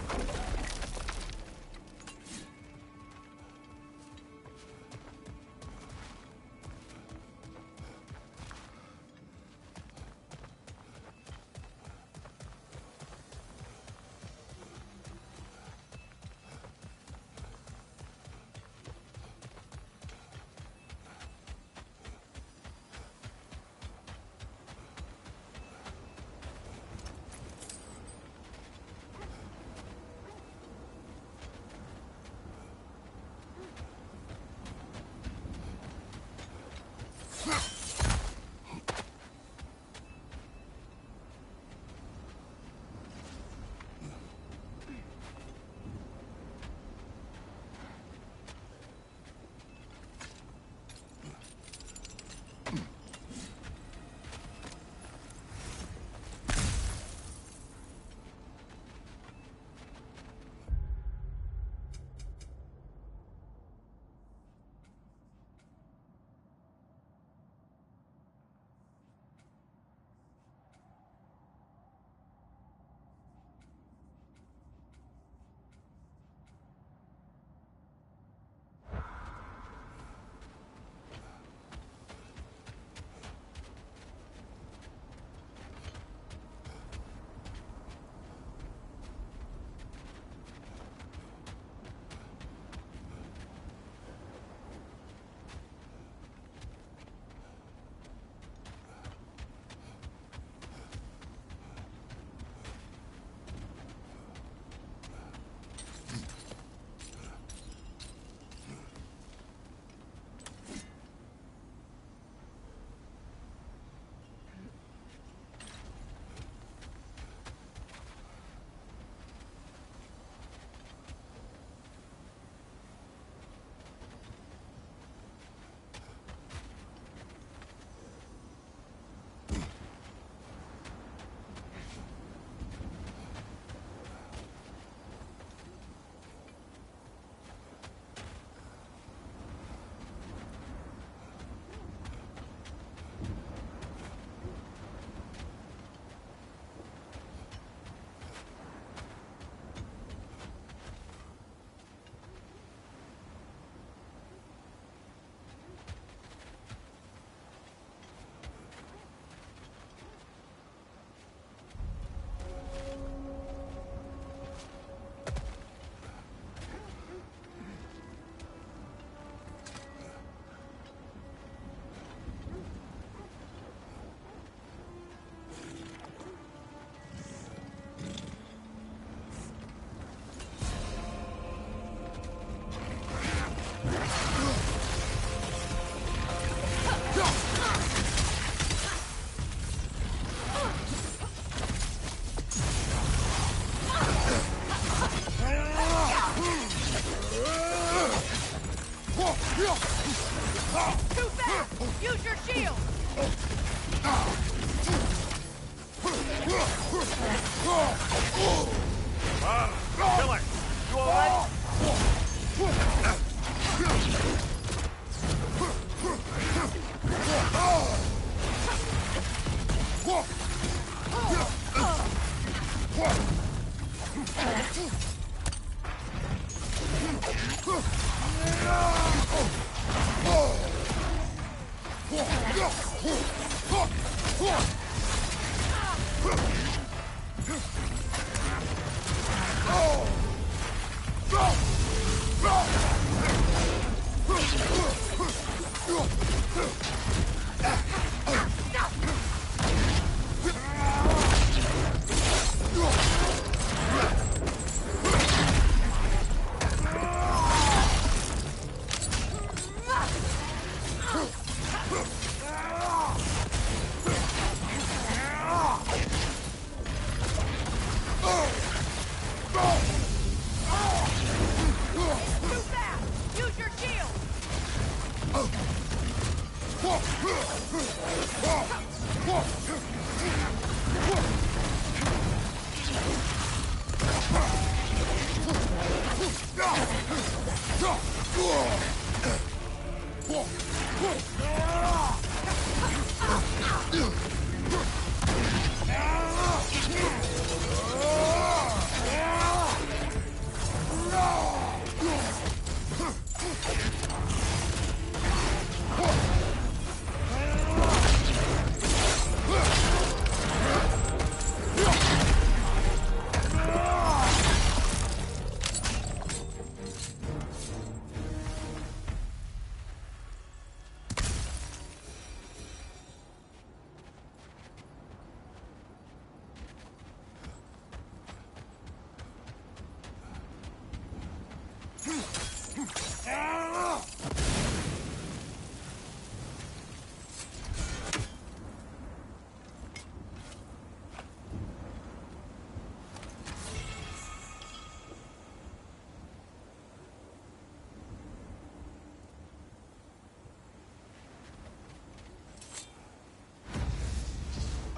Too fast! Use your shield! Killer! You alright?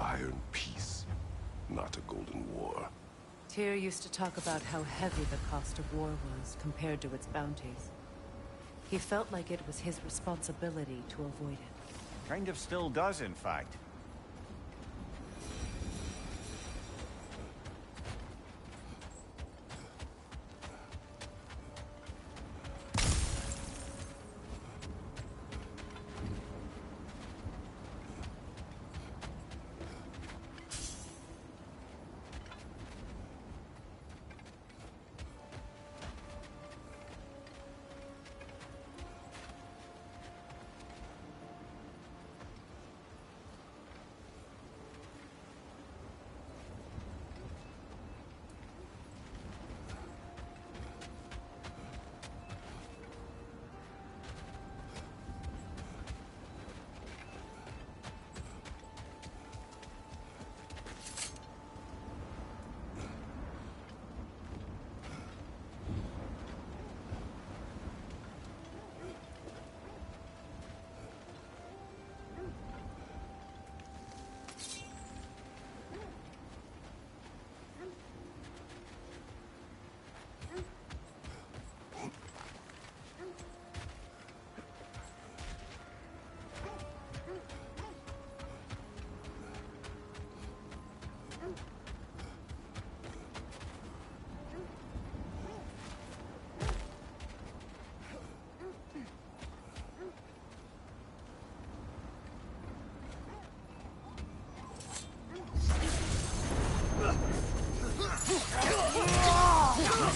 Iron peace, not a golden war. Tyr used to talk about how heavy the cost of war was compared to its bounties. He felt like it was his responsibility to avoid it. Kind of still does, in fact.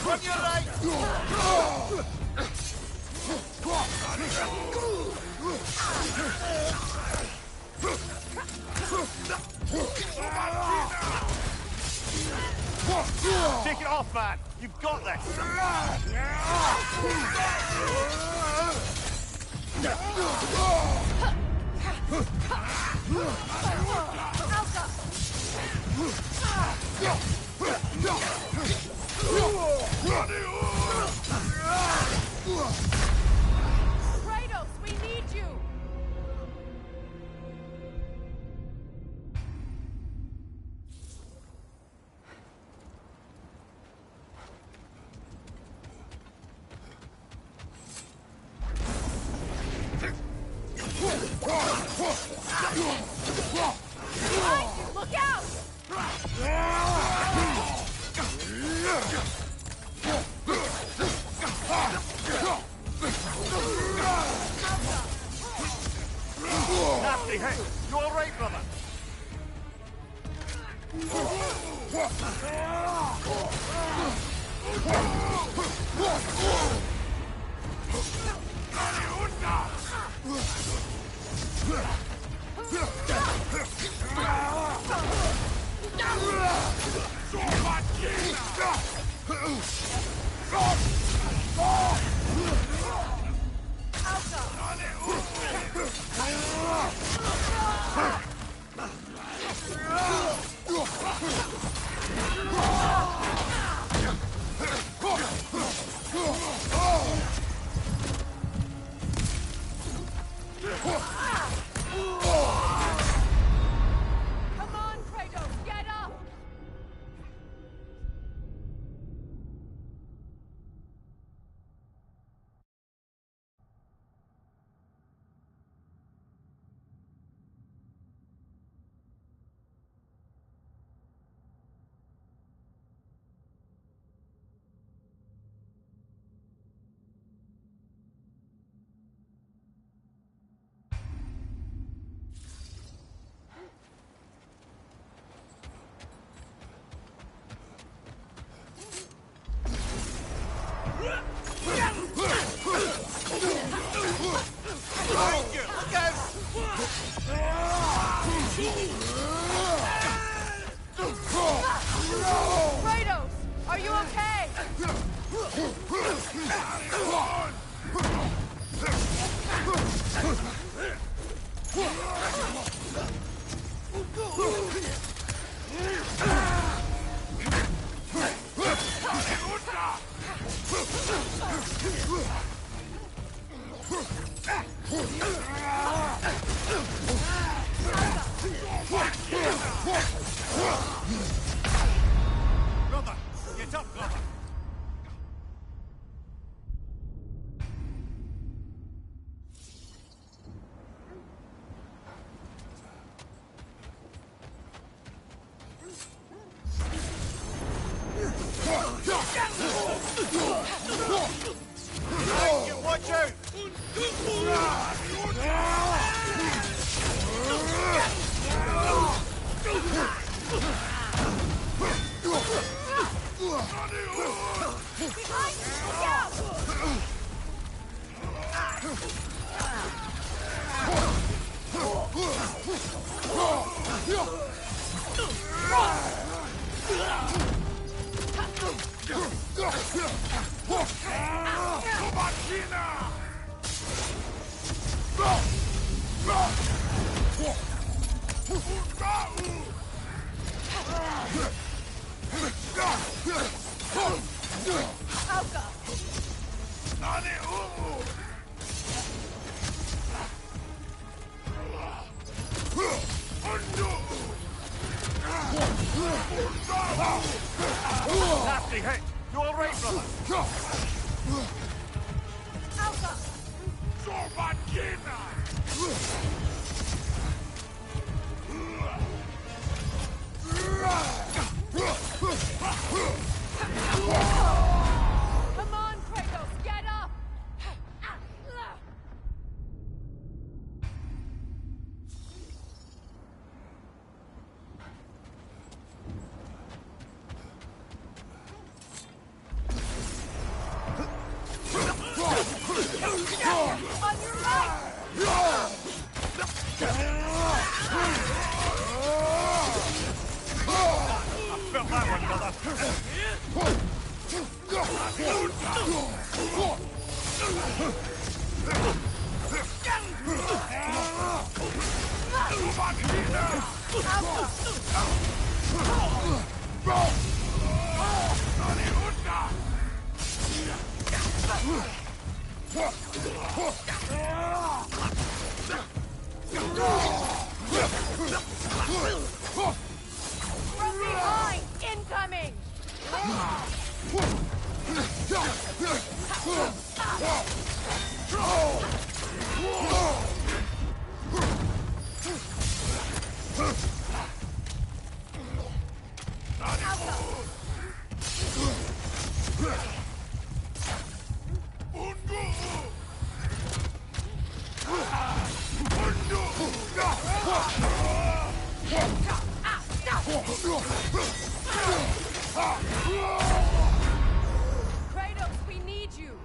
On your right! Take it off, man! You've got this! Kratos, we need you! Look out! Nasty hit! You alright, brother? Come on, Kratos, get up! Brother, get up, brother. Watch out! Behind you! Look out! Nasty hit. You all right, brother? Come on, Kratos, get up! On your right! Felt that one, brother. From behind! Incoming! Kratos, we need you!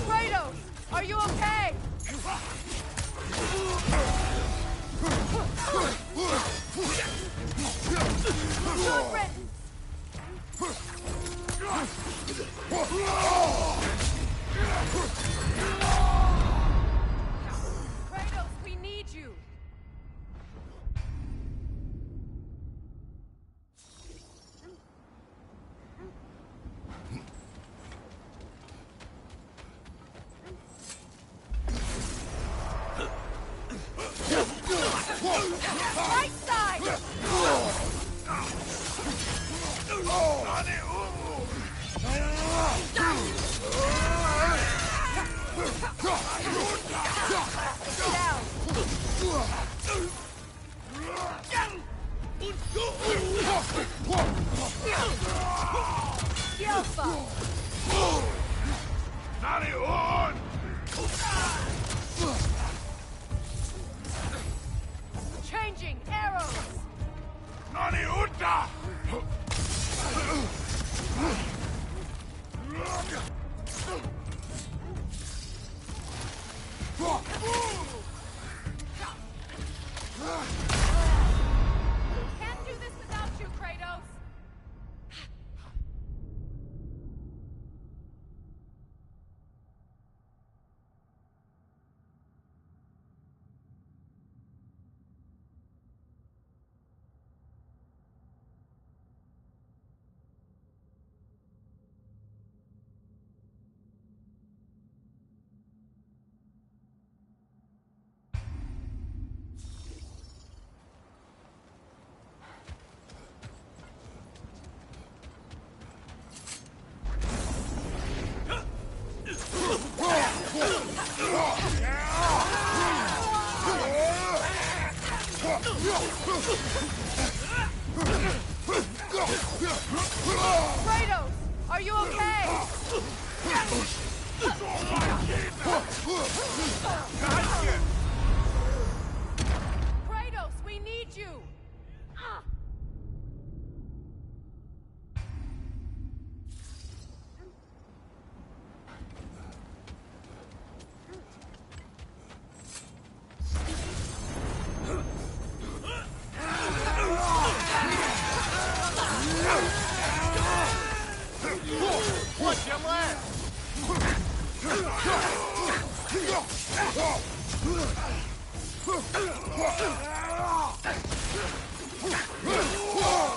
Kratos, are you okay? Good riddance. Kratos, we need you.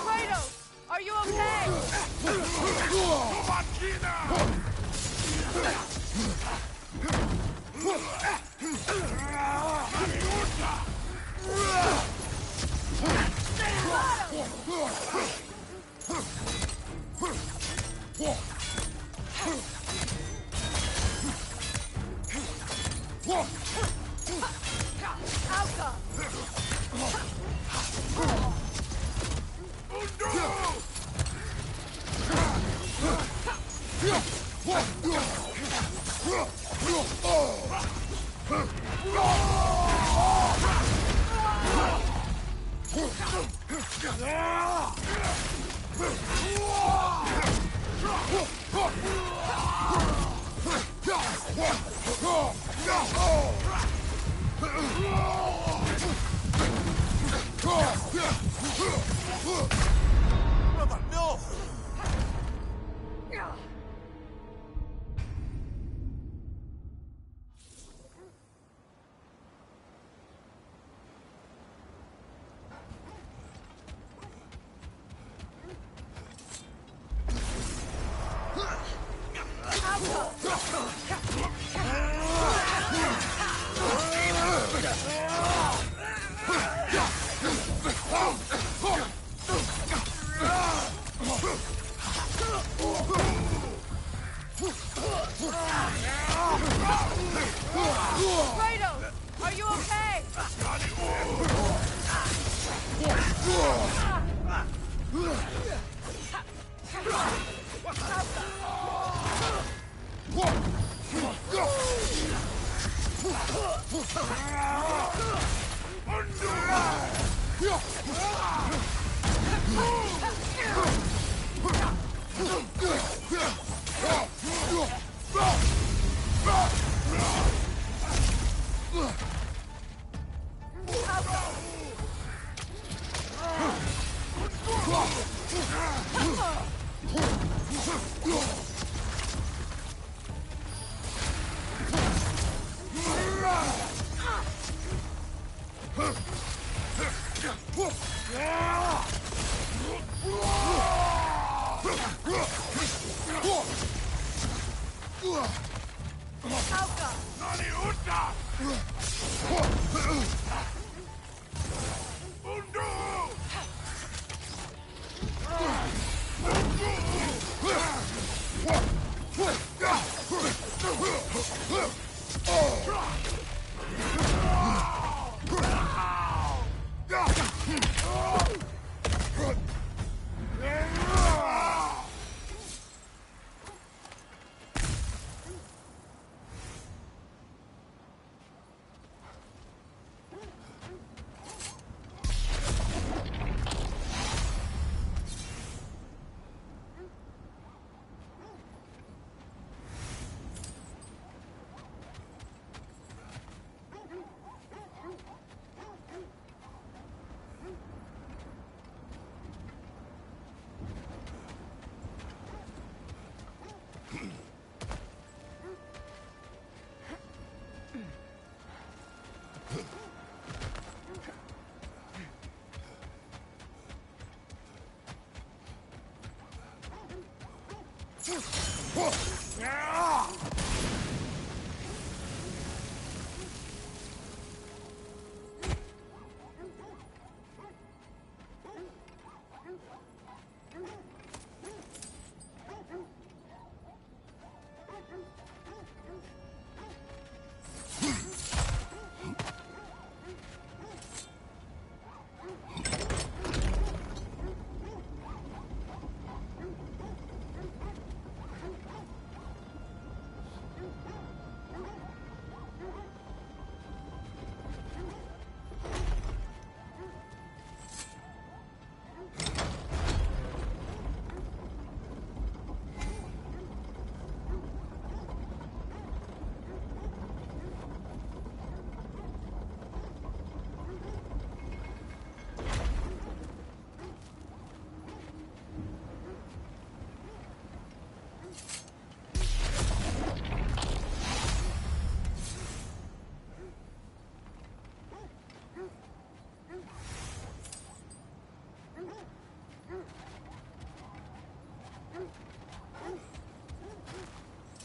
Kratos, are you okay? Brother, no! Kratos, are you okay?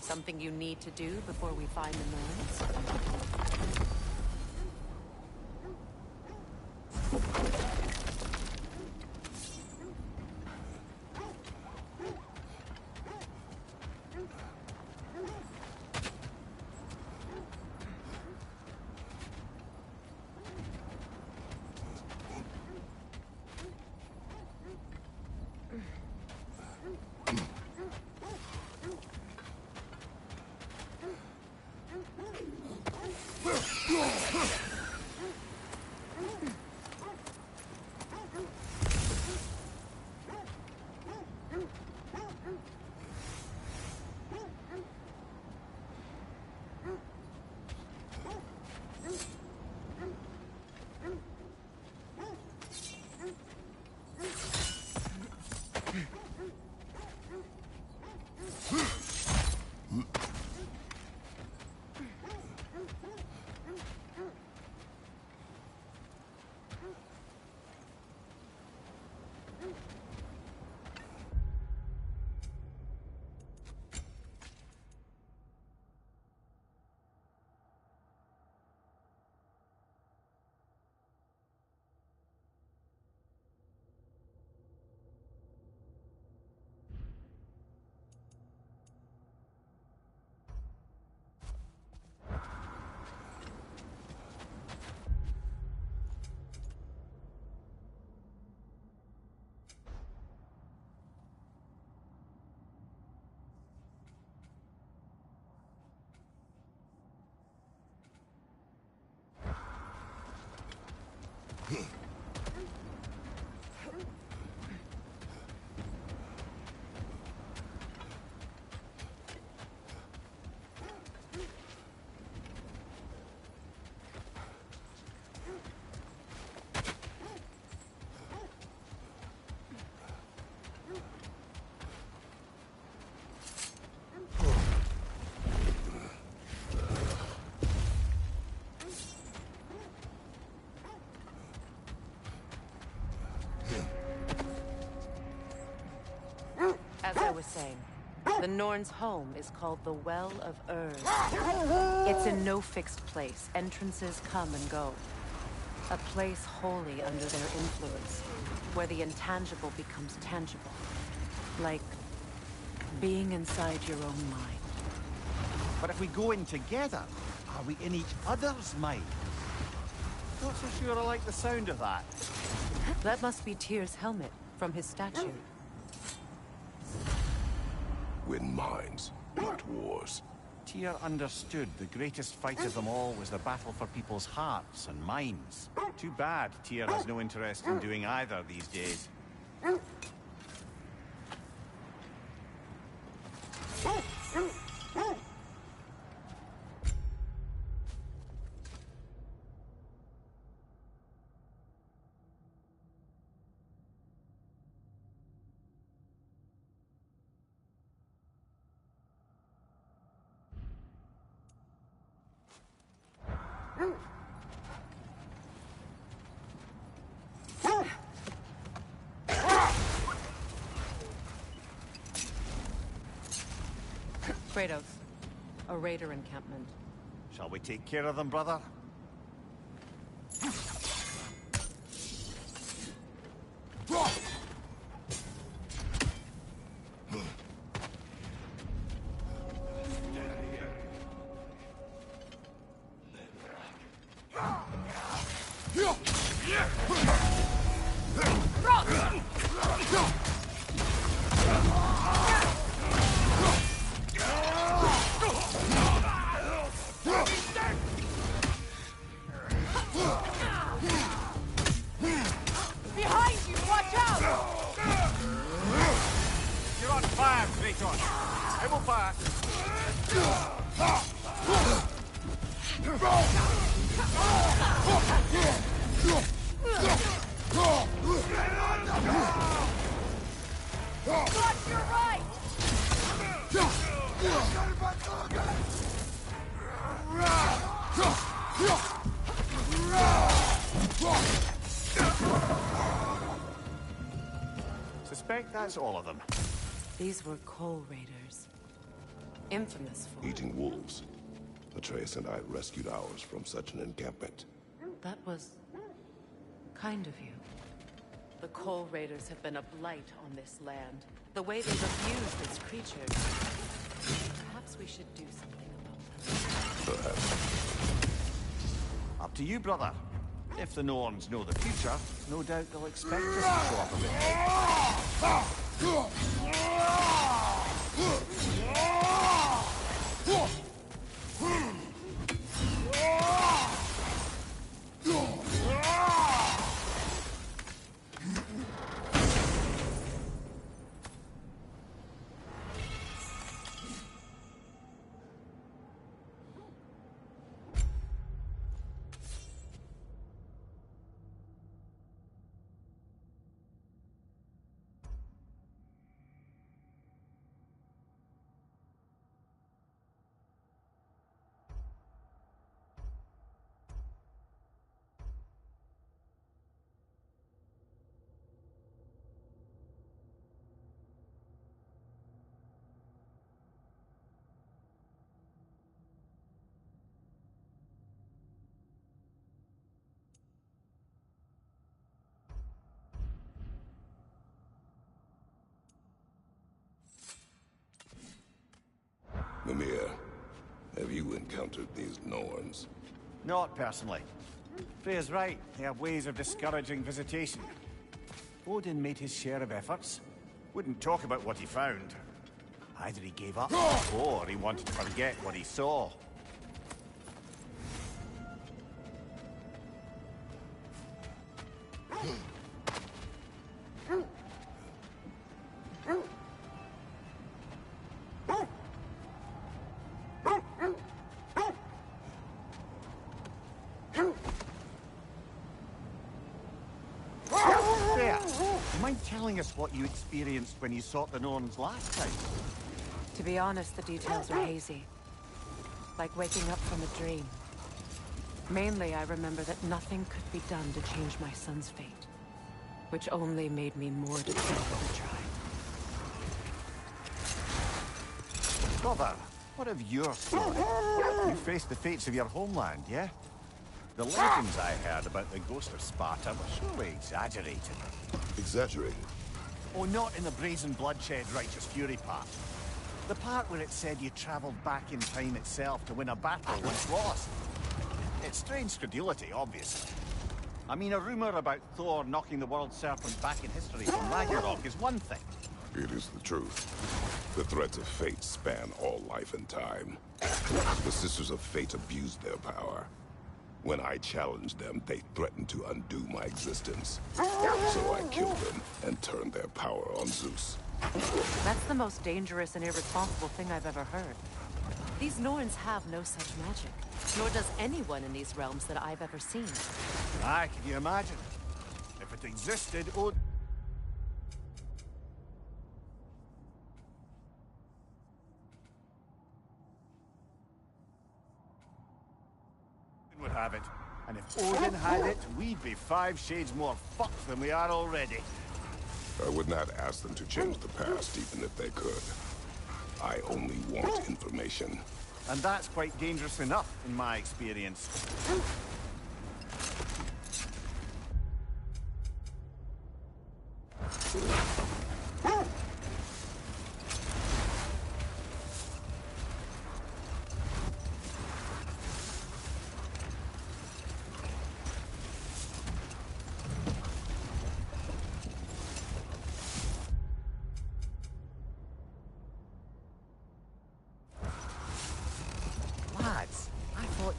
Something you need to do before we find the Norns? As I was saying, the Norn's home is called the Well of Urs. It's in no fixed place. Entrances come and go. A place wholly under their influence, where the intangible becomes tangible. Like being inside your own mind. But if we go in together, are we in each other's mind? Not so sure I like the sound of that. That must be Tyr's helmet from his statue. Win minds, not wars. Tyr understood the greatest fight of them all was the battle for people's hearts and minds. Too bad Tyr has no interest in doing either these days. Kratos, a raider encampment. Shall we take care of them, brother? Behind you! Watch out! You're on fire, Kratos. I will fire. Watch your right! Suspect that's all of them. These were coal raiders. Infamous for? Eating wolves. Atreus and I rescued ours from such an encampment. That was kind of you. The Coal Raiders have been a blight on this land. The way they've abused its creatures. Perhaps we should do something about them. Up to you, brother. If the Norns know the future, no doubt they'll expect us to show up a bit Mimir, have you encountered these Norns? Not personally. Freya's right. They have ways of discouraging visitation. Odin made his share of efforts. Wouldn't talk about what he found. Either he gave up, or he wanted to forget what he saw. Telling us what you experienced when you sought the Norns last time. To be honest, the details are hazy. Like waking up from a dream. Mainly, I remember that nothing could be done to change my son's fate. Which only made me more determined to try. Brother, what of your story? You faced the fates of your homeland, yeah? The legends I heard about the ghost of Sparta were surely exaggerated. Exaggerated? Oh, not in the brazen bloodshed righteous fury part. The part where it said you travelled back in time itself to win a battle once lost. It's strange credulity, obviously. I mean, a rumour about Thor knocking the world serpent back in history from Ragnarok is one thing. It is the truth. The threads of fate span all life and time. The Sisters of Fate abused their power. When I challenged them, they threatened to undo my existence. So I killed them and turned their power on Zeus. That's the most dangerous and irresponsible thing I've ever heard. These Norns have no such magic. Nor does anyone in these realms that I've ever seen. Aye, can you imagine? If it existed, Odin would have it. And if Odin had it, we'd be 5 shades more fucked than we are already. I would not ask them to change the past, even if they could. I only want information. And that's quite dangerous enough, in my experience.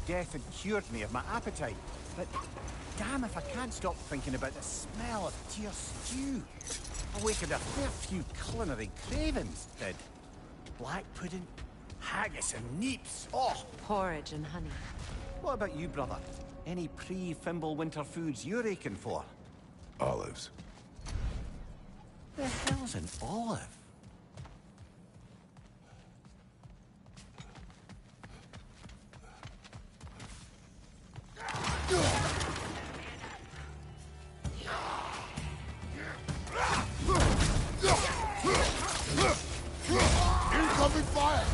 Death had cured me of my appetite, but damn if I can't stop thinking about the smell of tear stew. Awakened a fair few culinary cravings, did. Black pudding, haggis and neeps, oh! Porridge and honey. What about you, brother? Any pre-Fimble winter foods you're aching for? Olives. The hell's an olive? Incoming fire!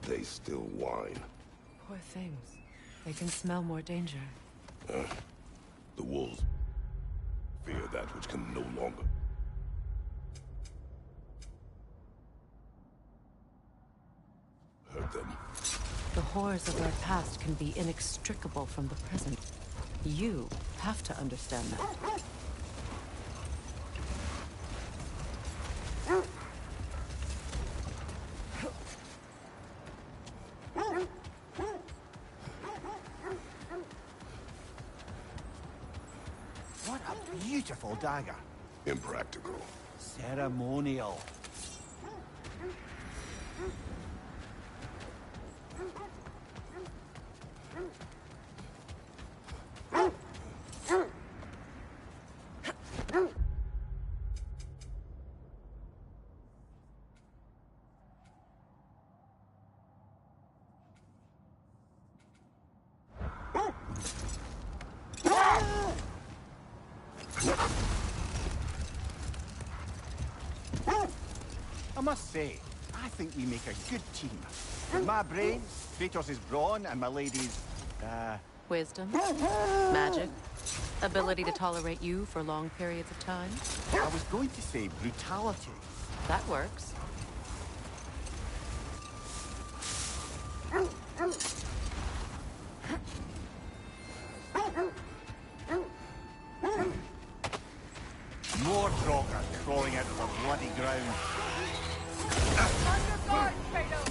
They still whine. Poor things. They can smell more danger. The wolves fear that which can no longer. Hurt them. The horrors of our past can be inextricable from the present. You have to understand that. What a beautiful dagger. Impractical. Ceremonial. I must say, I think we make a good team. With my brains, Kratos' brawn, and my lady's, Wisdom, magic, ability to tolerate you for long periods of time. I was going to say brutality. That works. More Draugr crawling out of the bloody ground. Under guard, Kratos!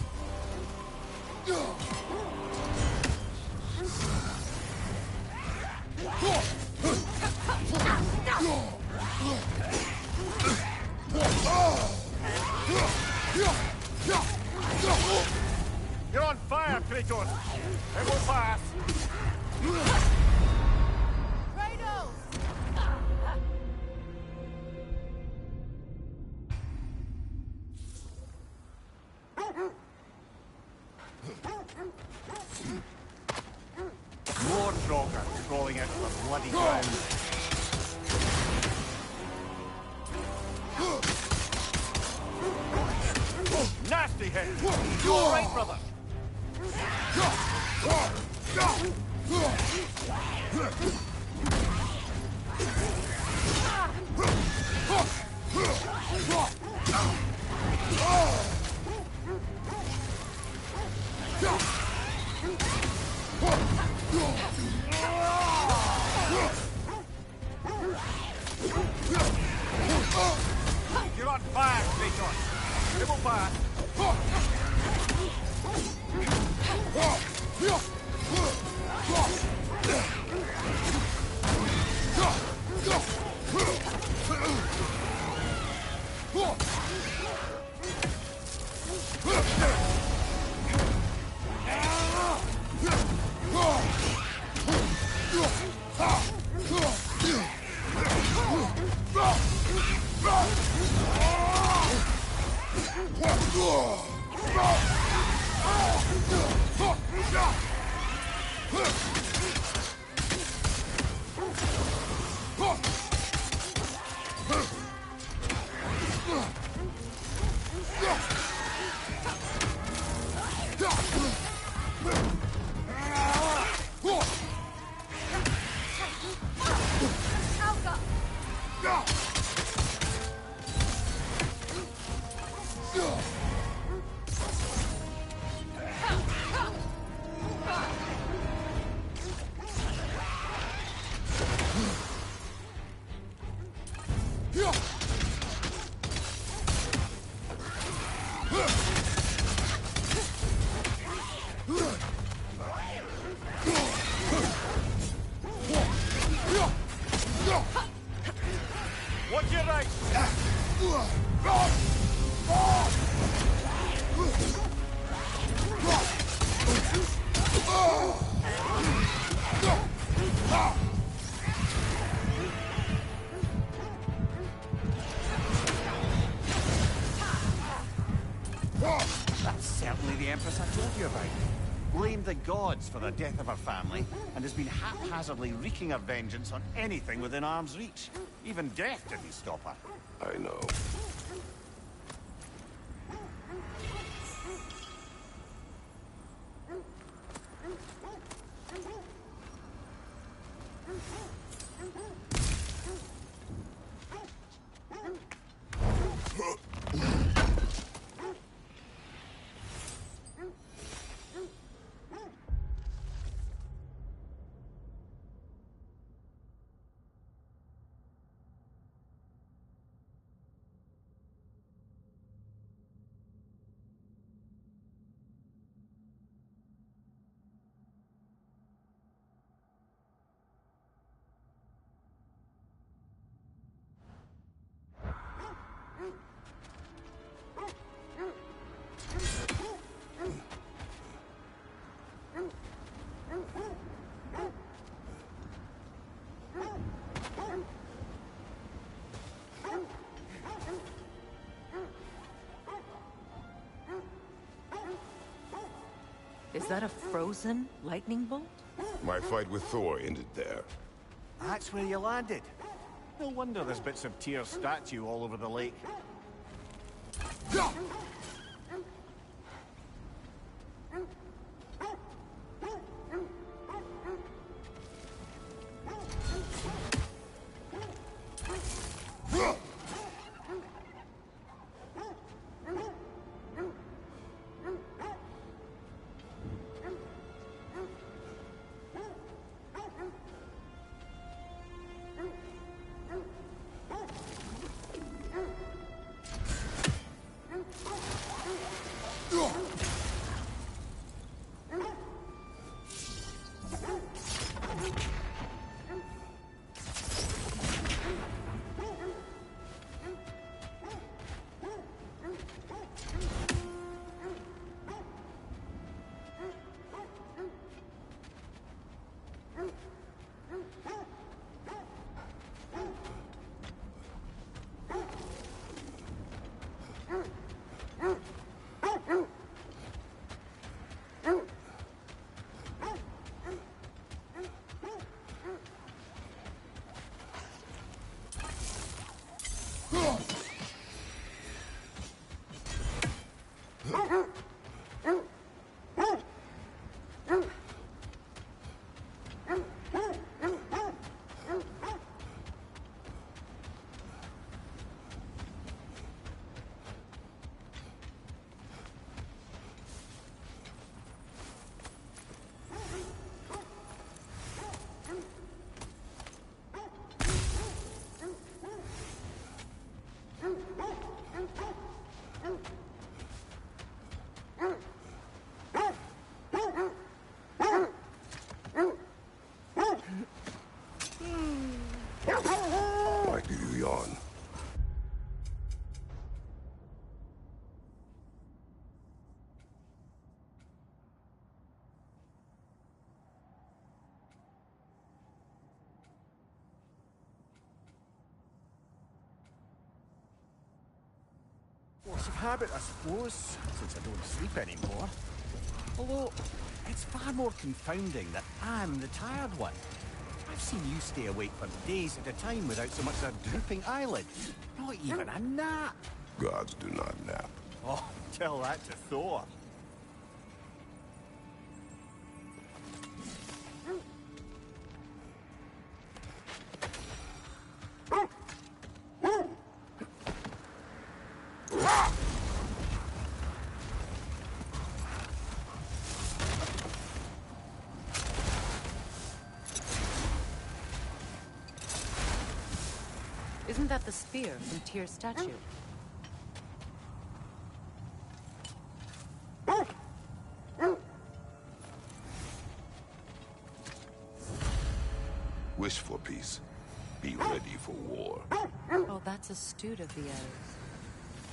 You're on fire, Kratos! It will pass! Kratos! More Draugr crawling out of the bloody ground. Nasty hit! You alright, brother? You're on fire, Kratos! It will pass! Watch your right! you about. Blamed the gods for the death of her family, and has been haphazardly wreaking her vengeance on anything within arm's reach. Even death didn't stop her. I know. Is that a frozen lightning bolt? My fight with Thor ended there. That's where you landed. No wonder there's bits of Tyr's statue all over the lake. Why do you yawn? Force of habit, I suppose, since I don't sleep anymore. Although, it's far more confounding that I'm the tired one. I've seen you stay awake for days at a time without so much as a drooping eyelid. Not even a nap. Gods do not nap. Oh, tell that to Thor. Isn't that the spear from Tyr's statue? Wish for peace. Be ready for war. Oh, that's astute of the elves.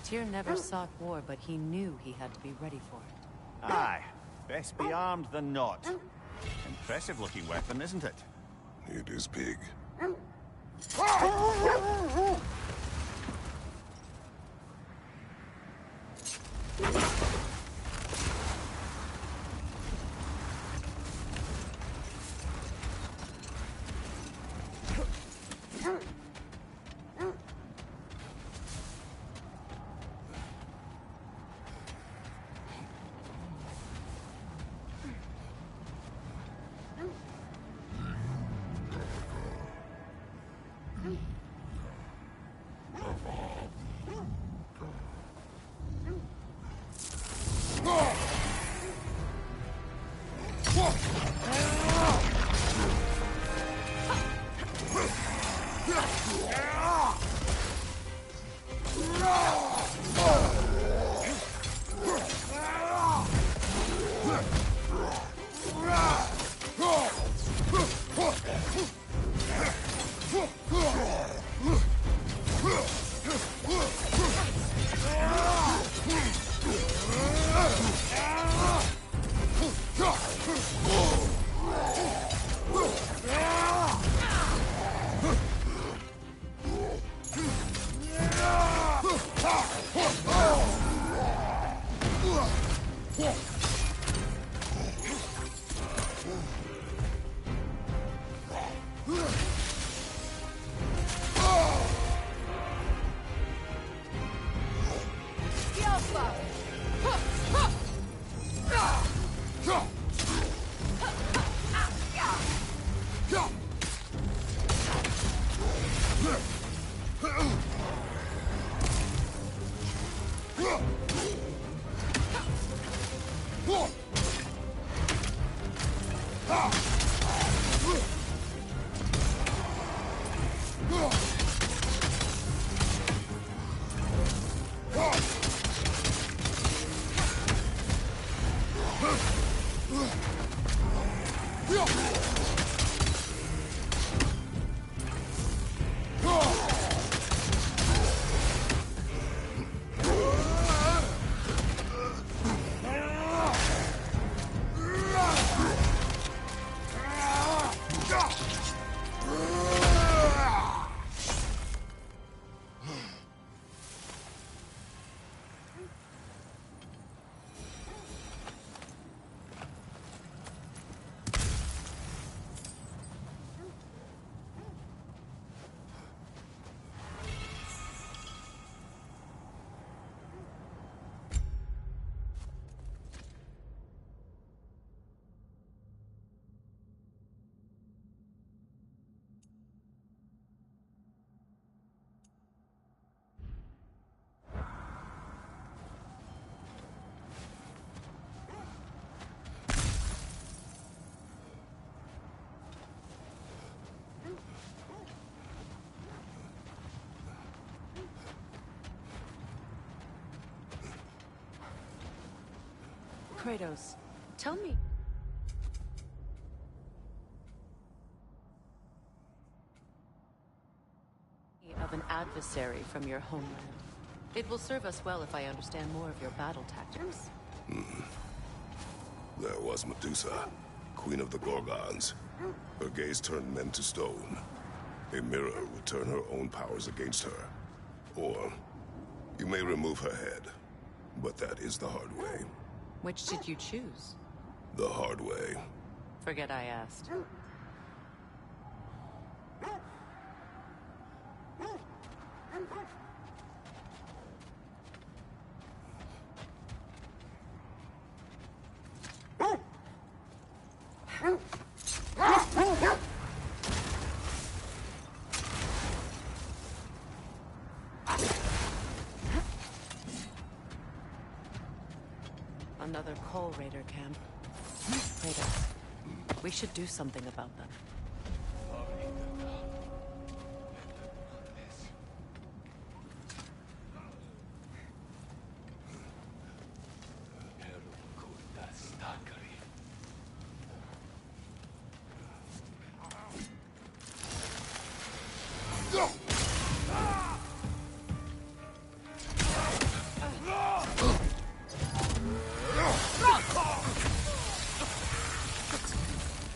Tyr never sought war, but he knew he had to be ready for it. Aye. Best be armed than not. Impressive looking weapon, isn't it? It is big. Kratos, tell me. Of an adversary from your homeland. It will serve us well if I understand more of your battle tactics. There was Medusa, queen of the Gorgons. Her gaze turned men to stone. A mirror would turn her own powers against her. Or, you may remove her head, but that is the hard way. Which did you choose? The hard way. Forget I asked. Another Coal Raider camp. Kratos, we should do something about them.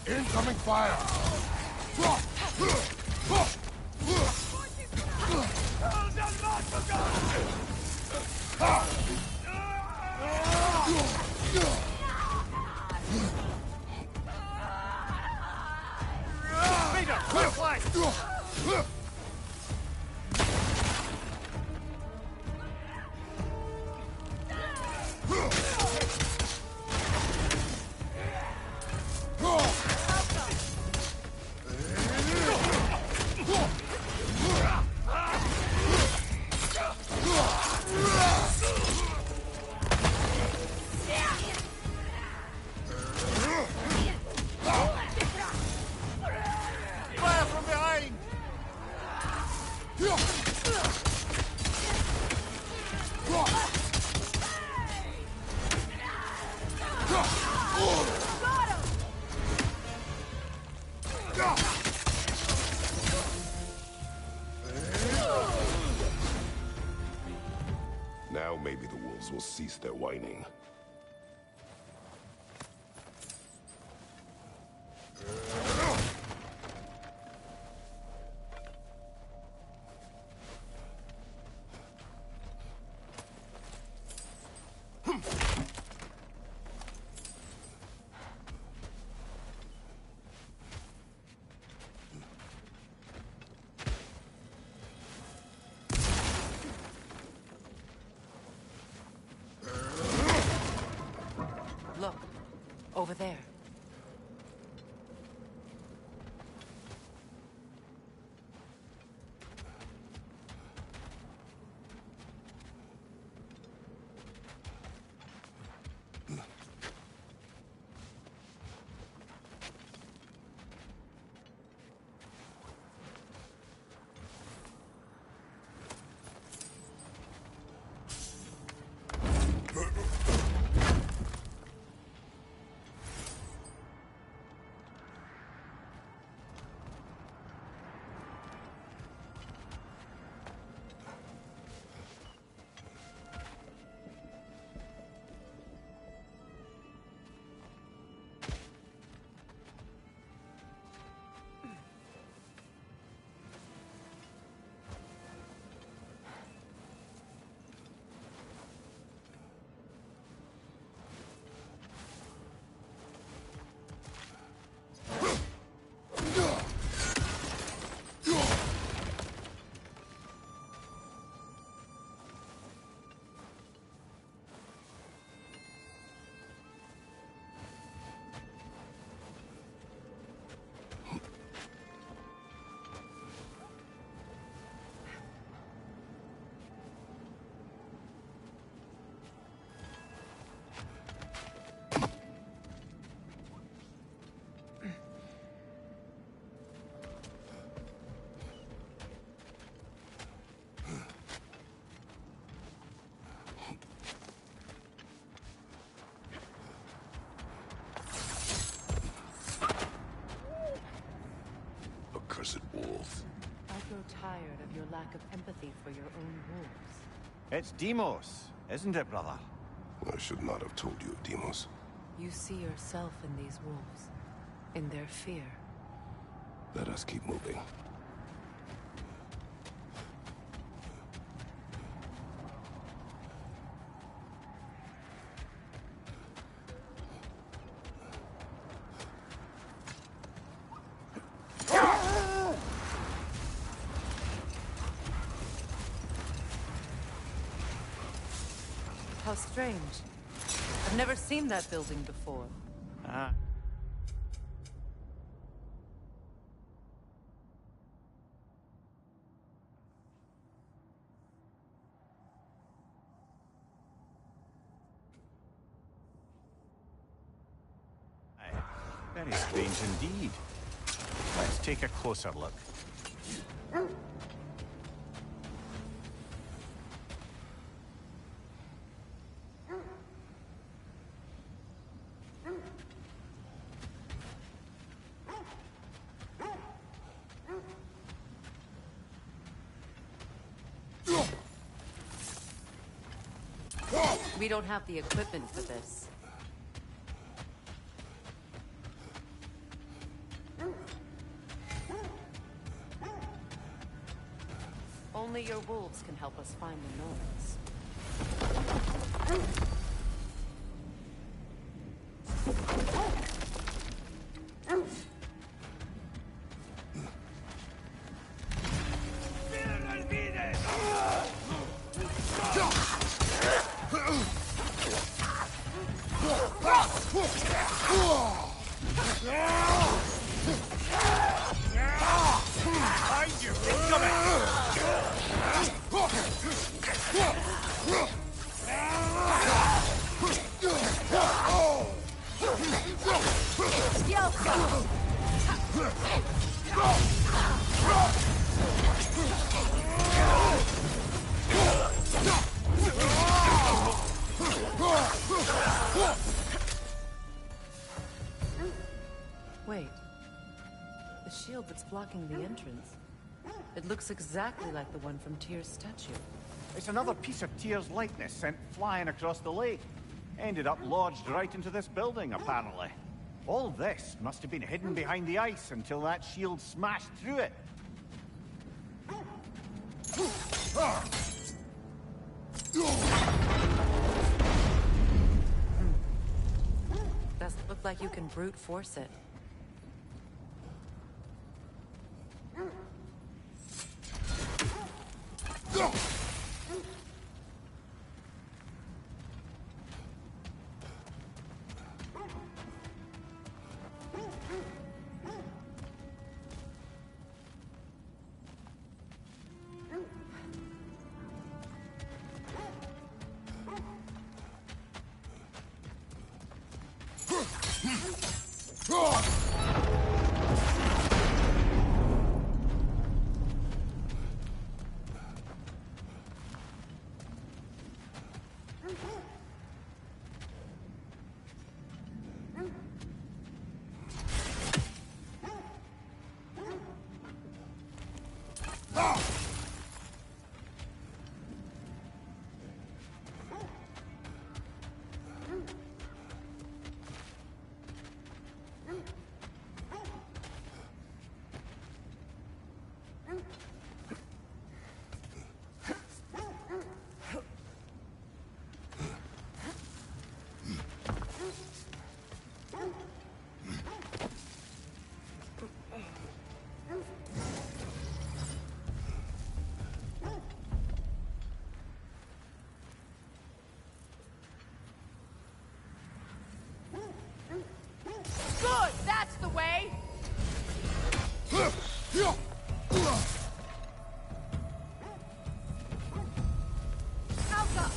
Incoming fire! Peter, clear flank! Now maybe the wolves will cease their whining. Look, over there. Accursed wolves. I grow tired of your lack of empathy for your own wolves. It's Demos, isn't it, brother? I should not have told you of Demos. You see yourself in these wolves, in their fear. Let us keep moving. How strange. I've never seen that building before. Ah. Very strange indeed. Let's take a closer look. We don't have the equipment for this. Only your wolves can help us find the noise. Wait. The shield that's blocking the entrance. It looks exactly like the one from Tyr's statue. It's another piece of Tyr's likeness sent flying across the lake. Ended up lodged right into this building, apparently. All this must have been hidden behind the ice until that shield smashed through it. Doesn't look like you can brute force it. Good! That's the way! Alka!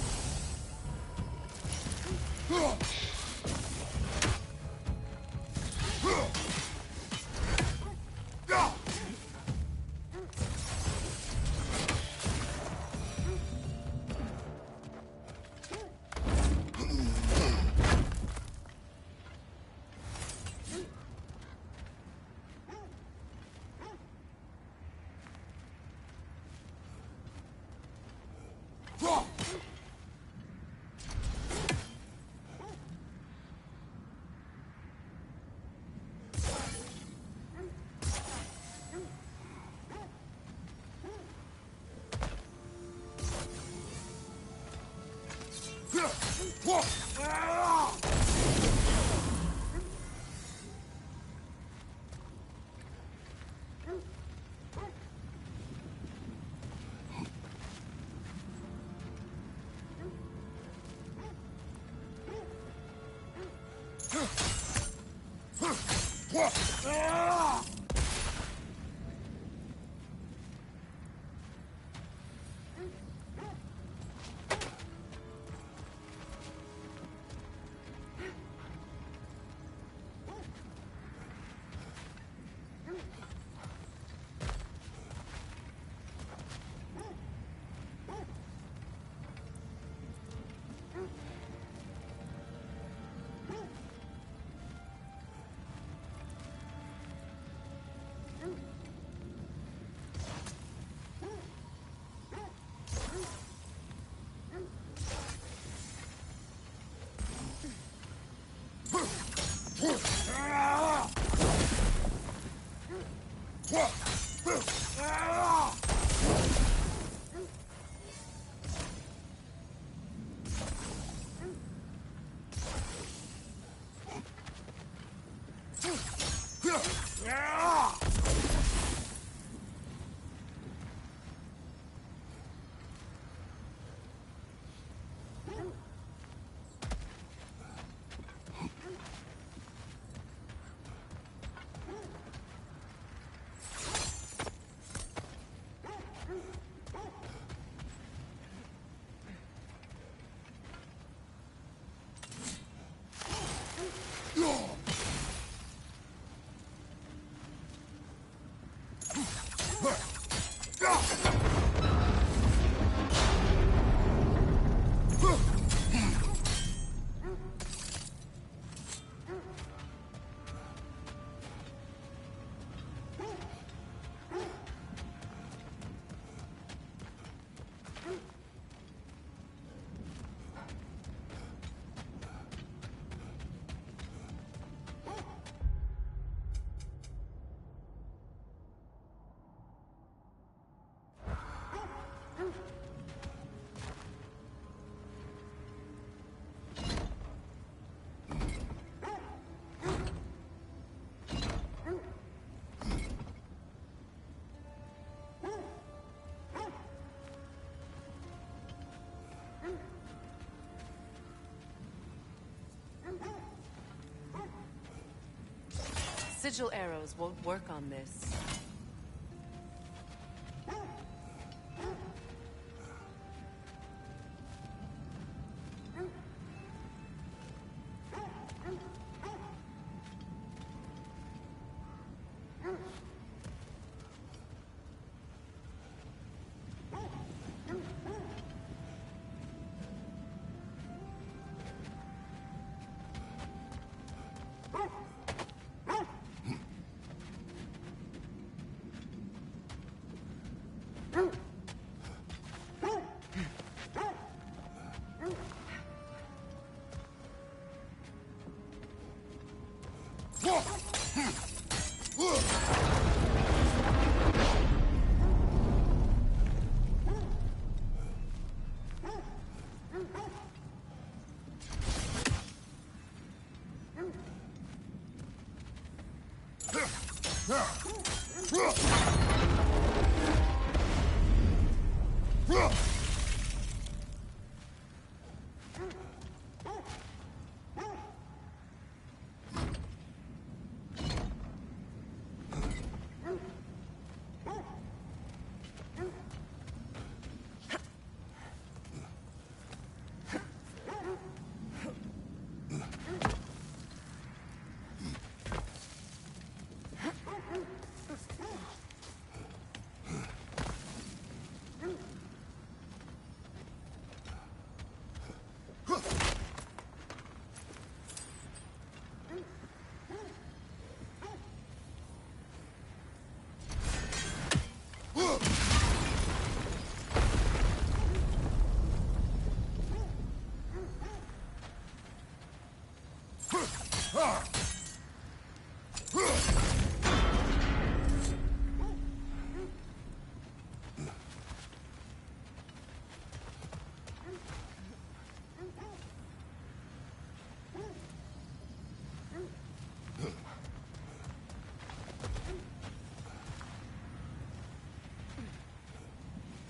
Sigil arrows won't work on this.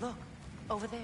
Look, over there.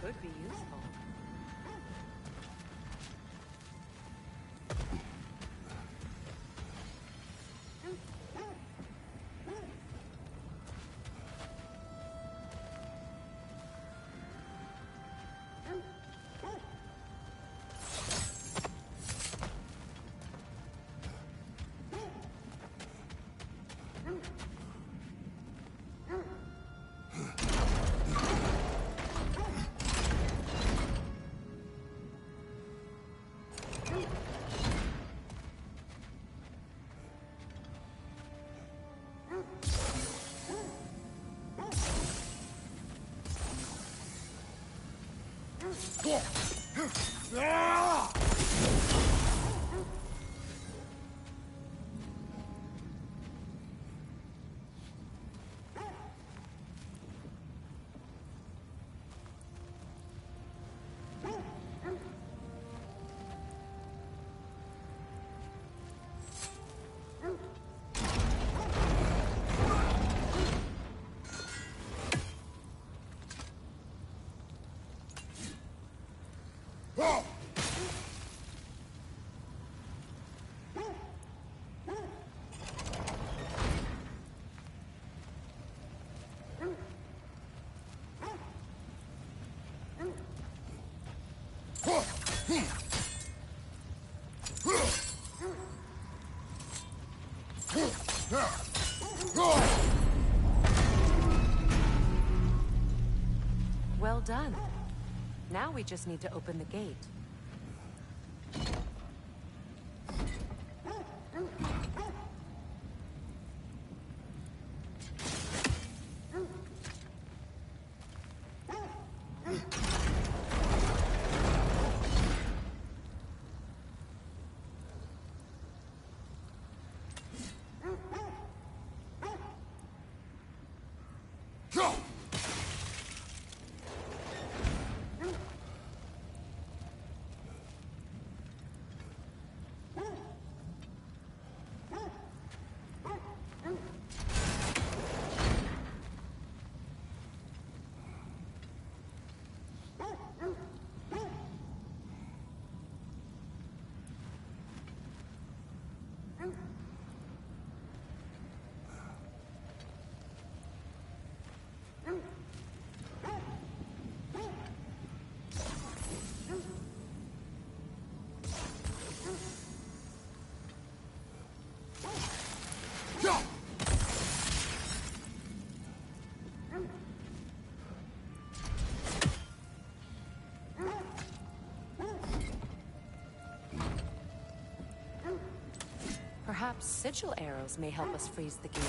Could be useful. Well done. Now we just need to open the gate. Perhaps sigil arrows may help us freeze the gate.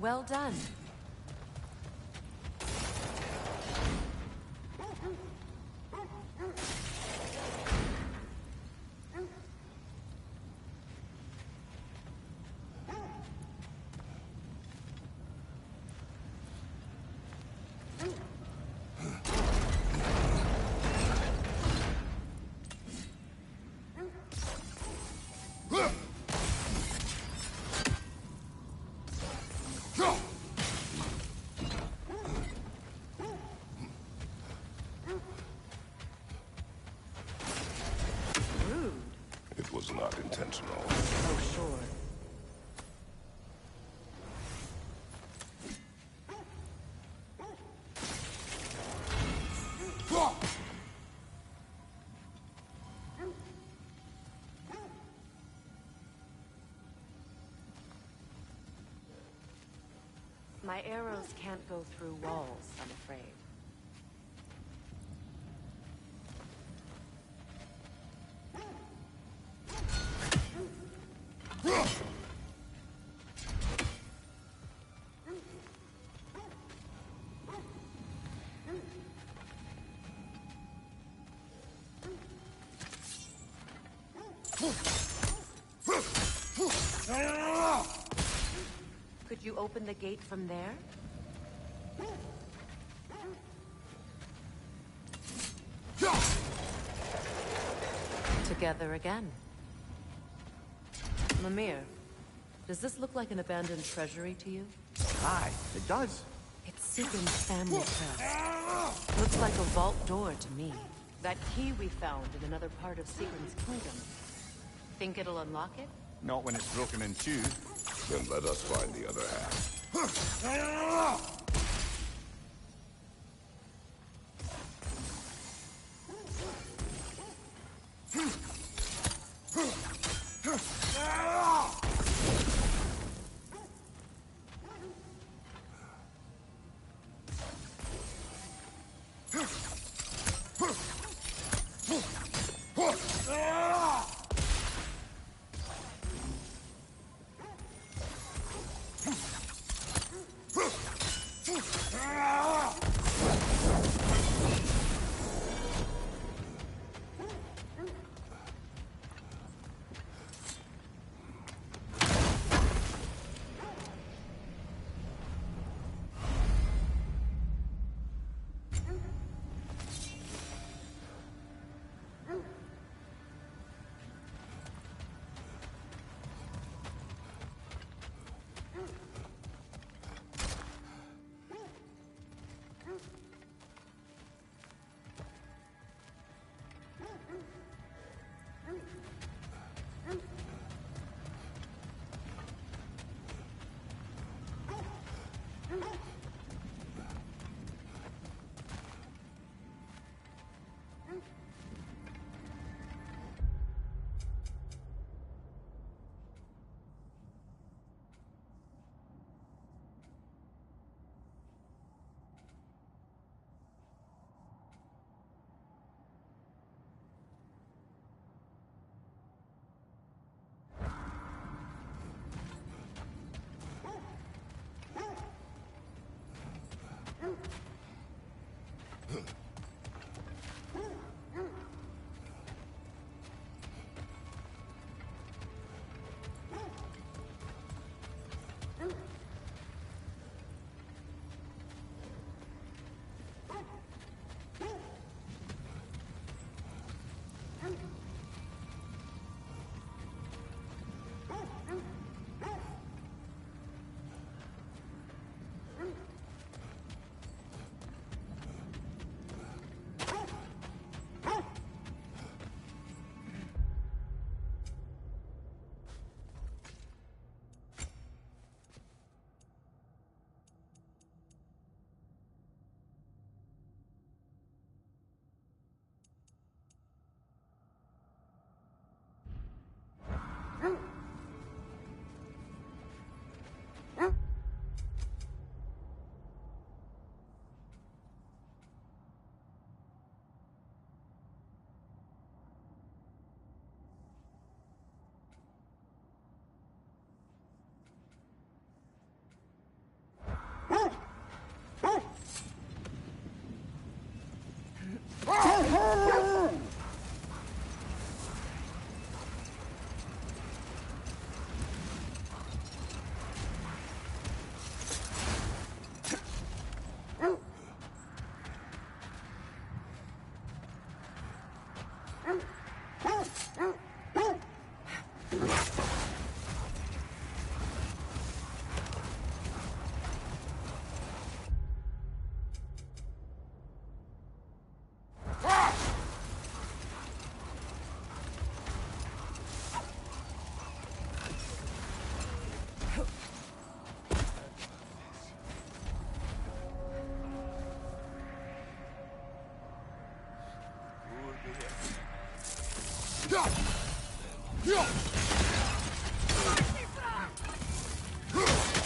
Well done. It was not intentional. Oh, sure. My arrows can't go through walls, I'm afraid. Could you open the gate from there? Together again. Mimir, does this look like an abandoned treasury to you? Aye, it does. It's Sigurd's family crest. Looks like a vault door to me. That key we found in another part of Sigurd's kingdom. Think it'll unlock it? Not when it's broken in two. Then let us find the other half.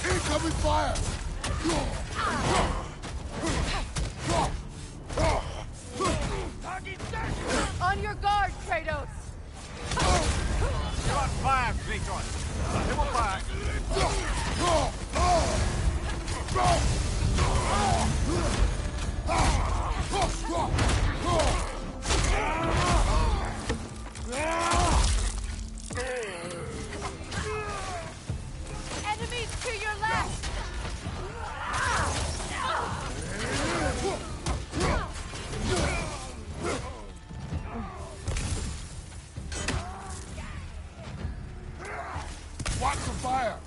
Incoming fire! On your guard, Kratos! You're on fire, Kratos! They will fire! Enemies to your left! Watch the fire!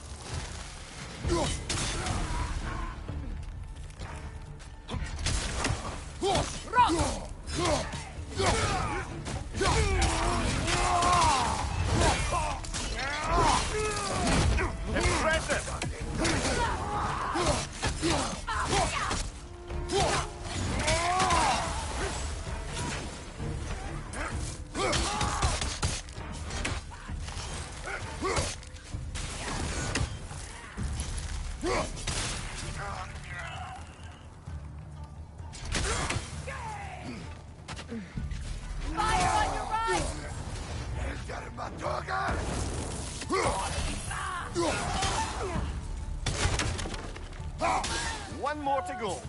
One more to go.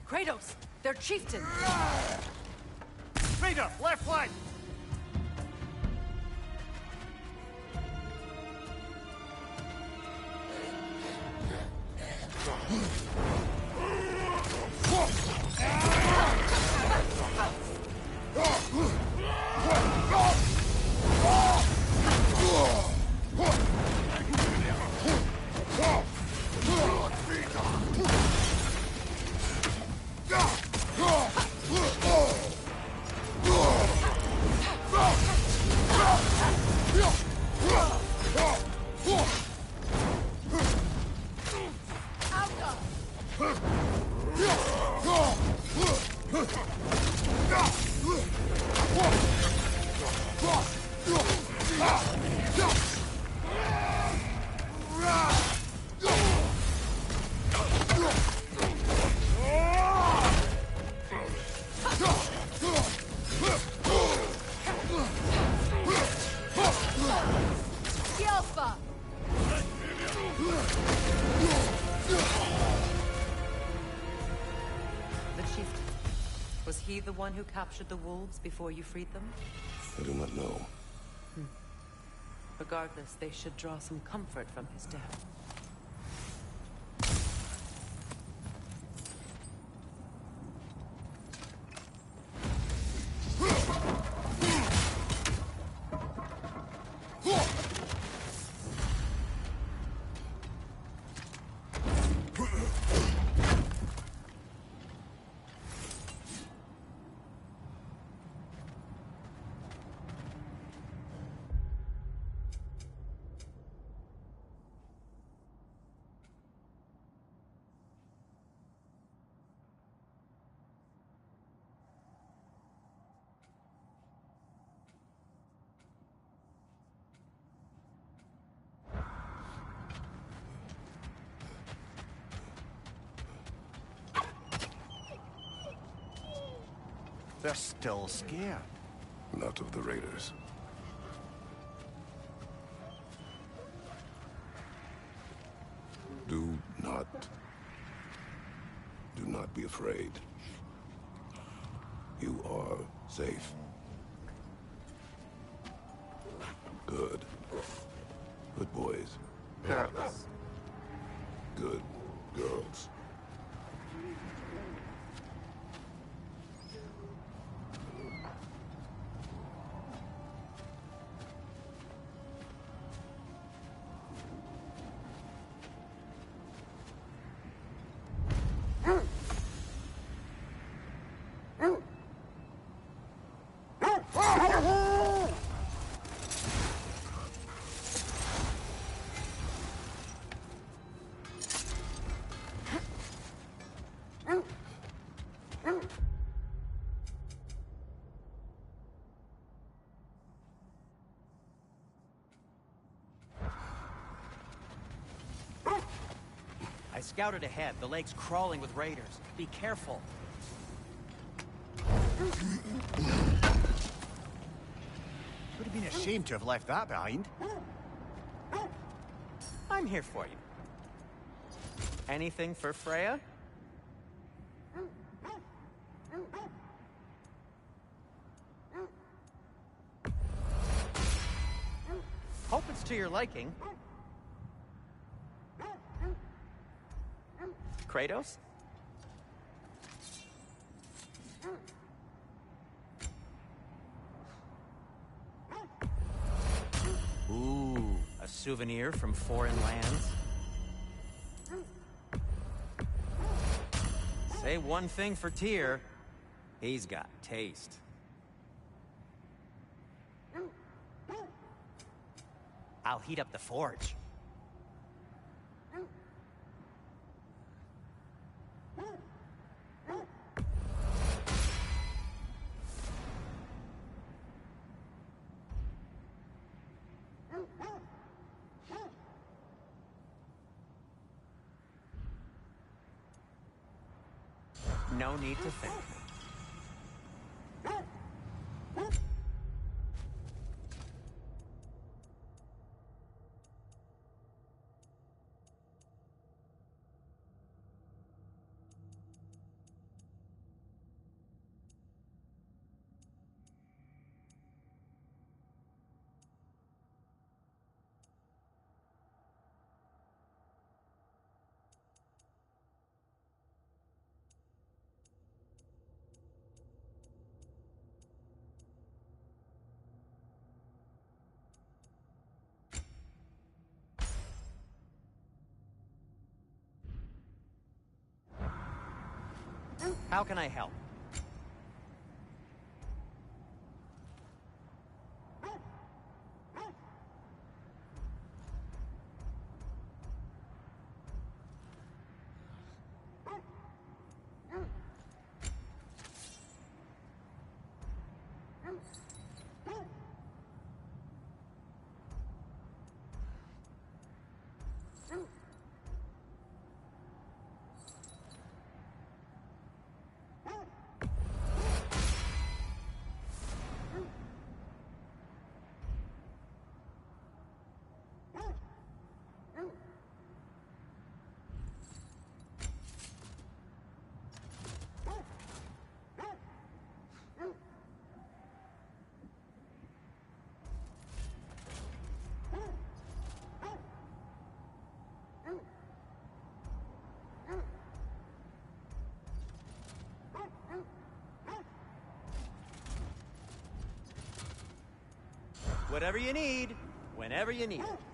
Kratos! They're chieftains! Raider, left flank! Alpha! The chieftain. Was he the one who captured the wolves before you freed them? I do not know. Regardless, they should draw some comfort from his death. They're still scared. Not of the raiders. Do not be afraid. You are safe. Good. Good boys. Girls. Good girls. I scouted ahead. The lake's crawling with raiders. Be careful. Would have been a shame to have left that behind. I'm here for you. Anything for Freya? Hope it's to your liking. Kratos? Ooh, a souvenir from foreign lands. Say one thing for Tyr, he's got taste. I'll heat up the forge. No need to thank me. How can I help? Whatever you need, whenever you need it.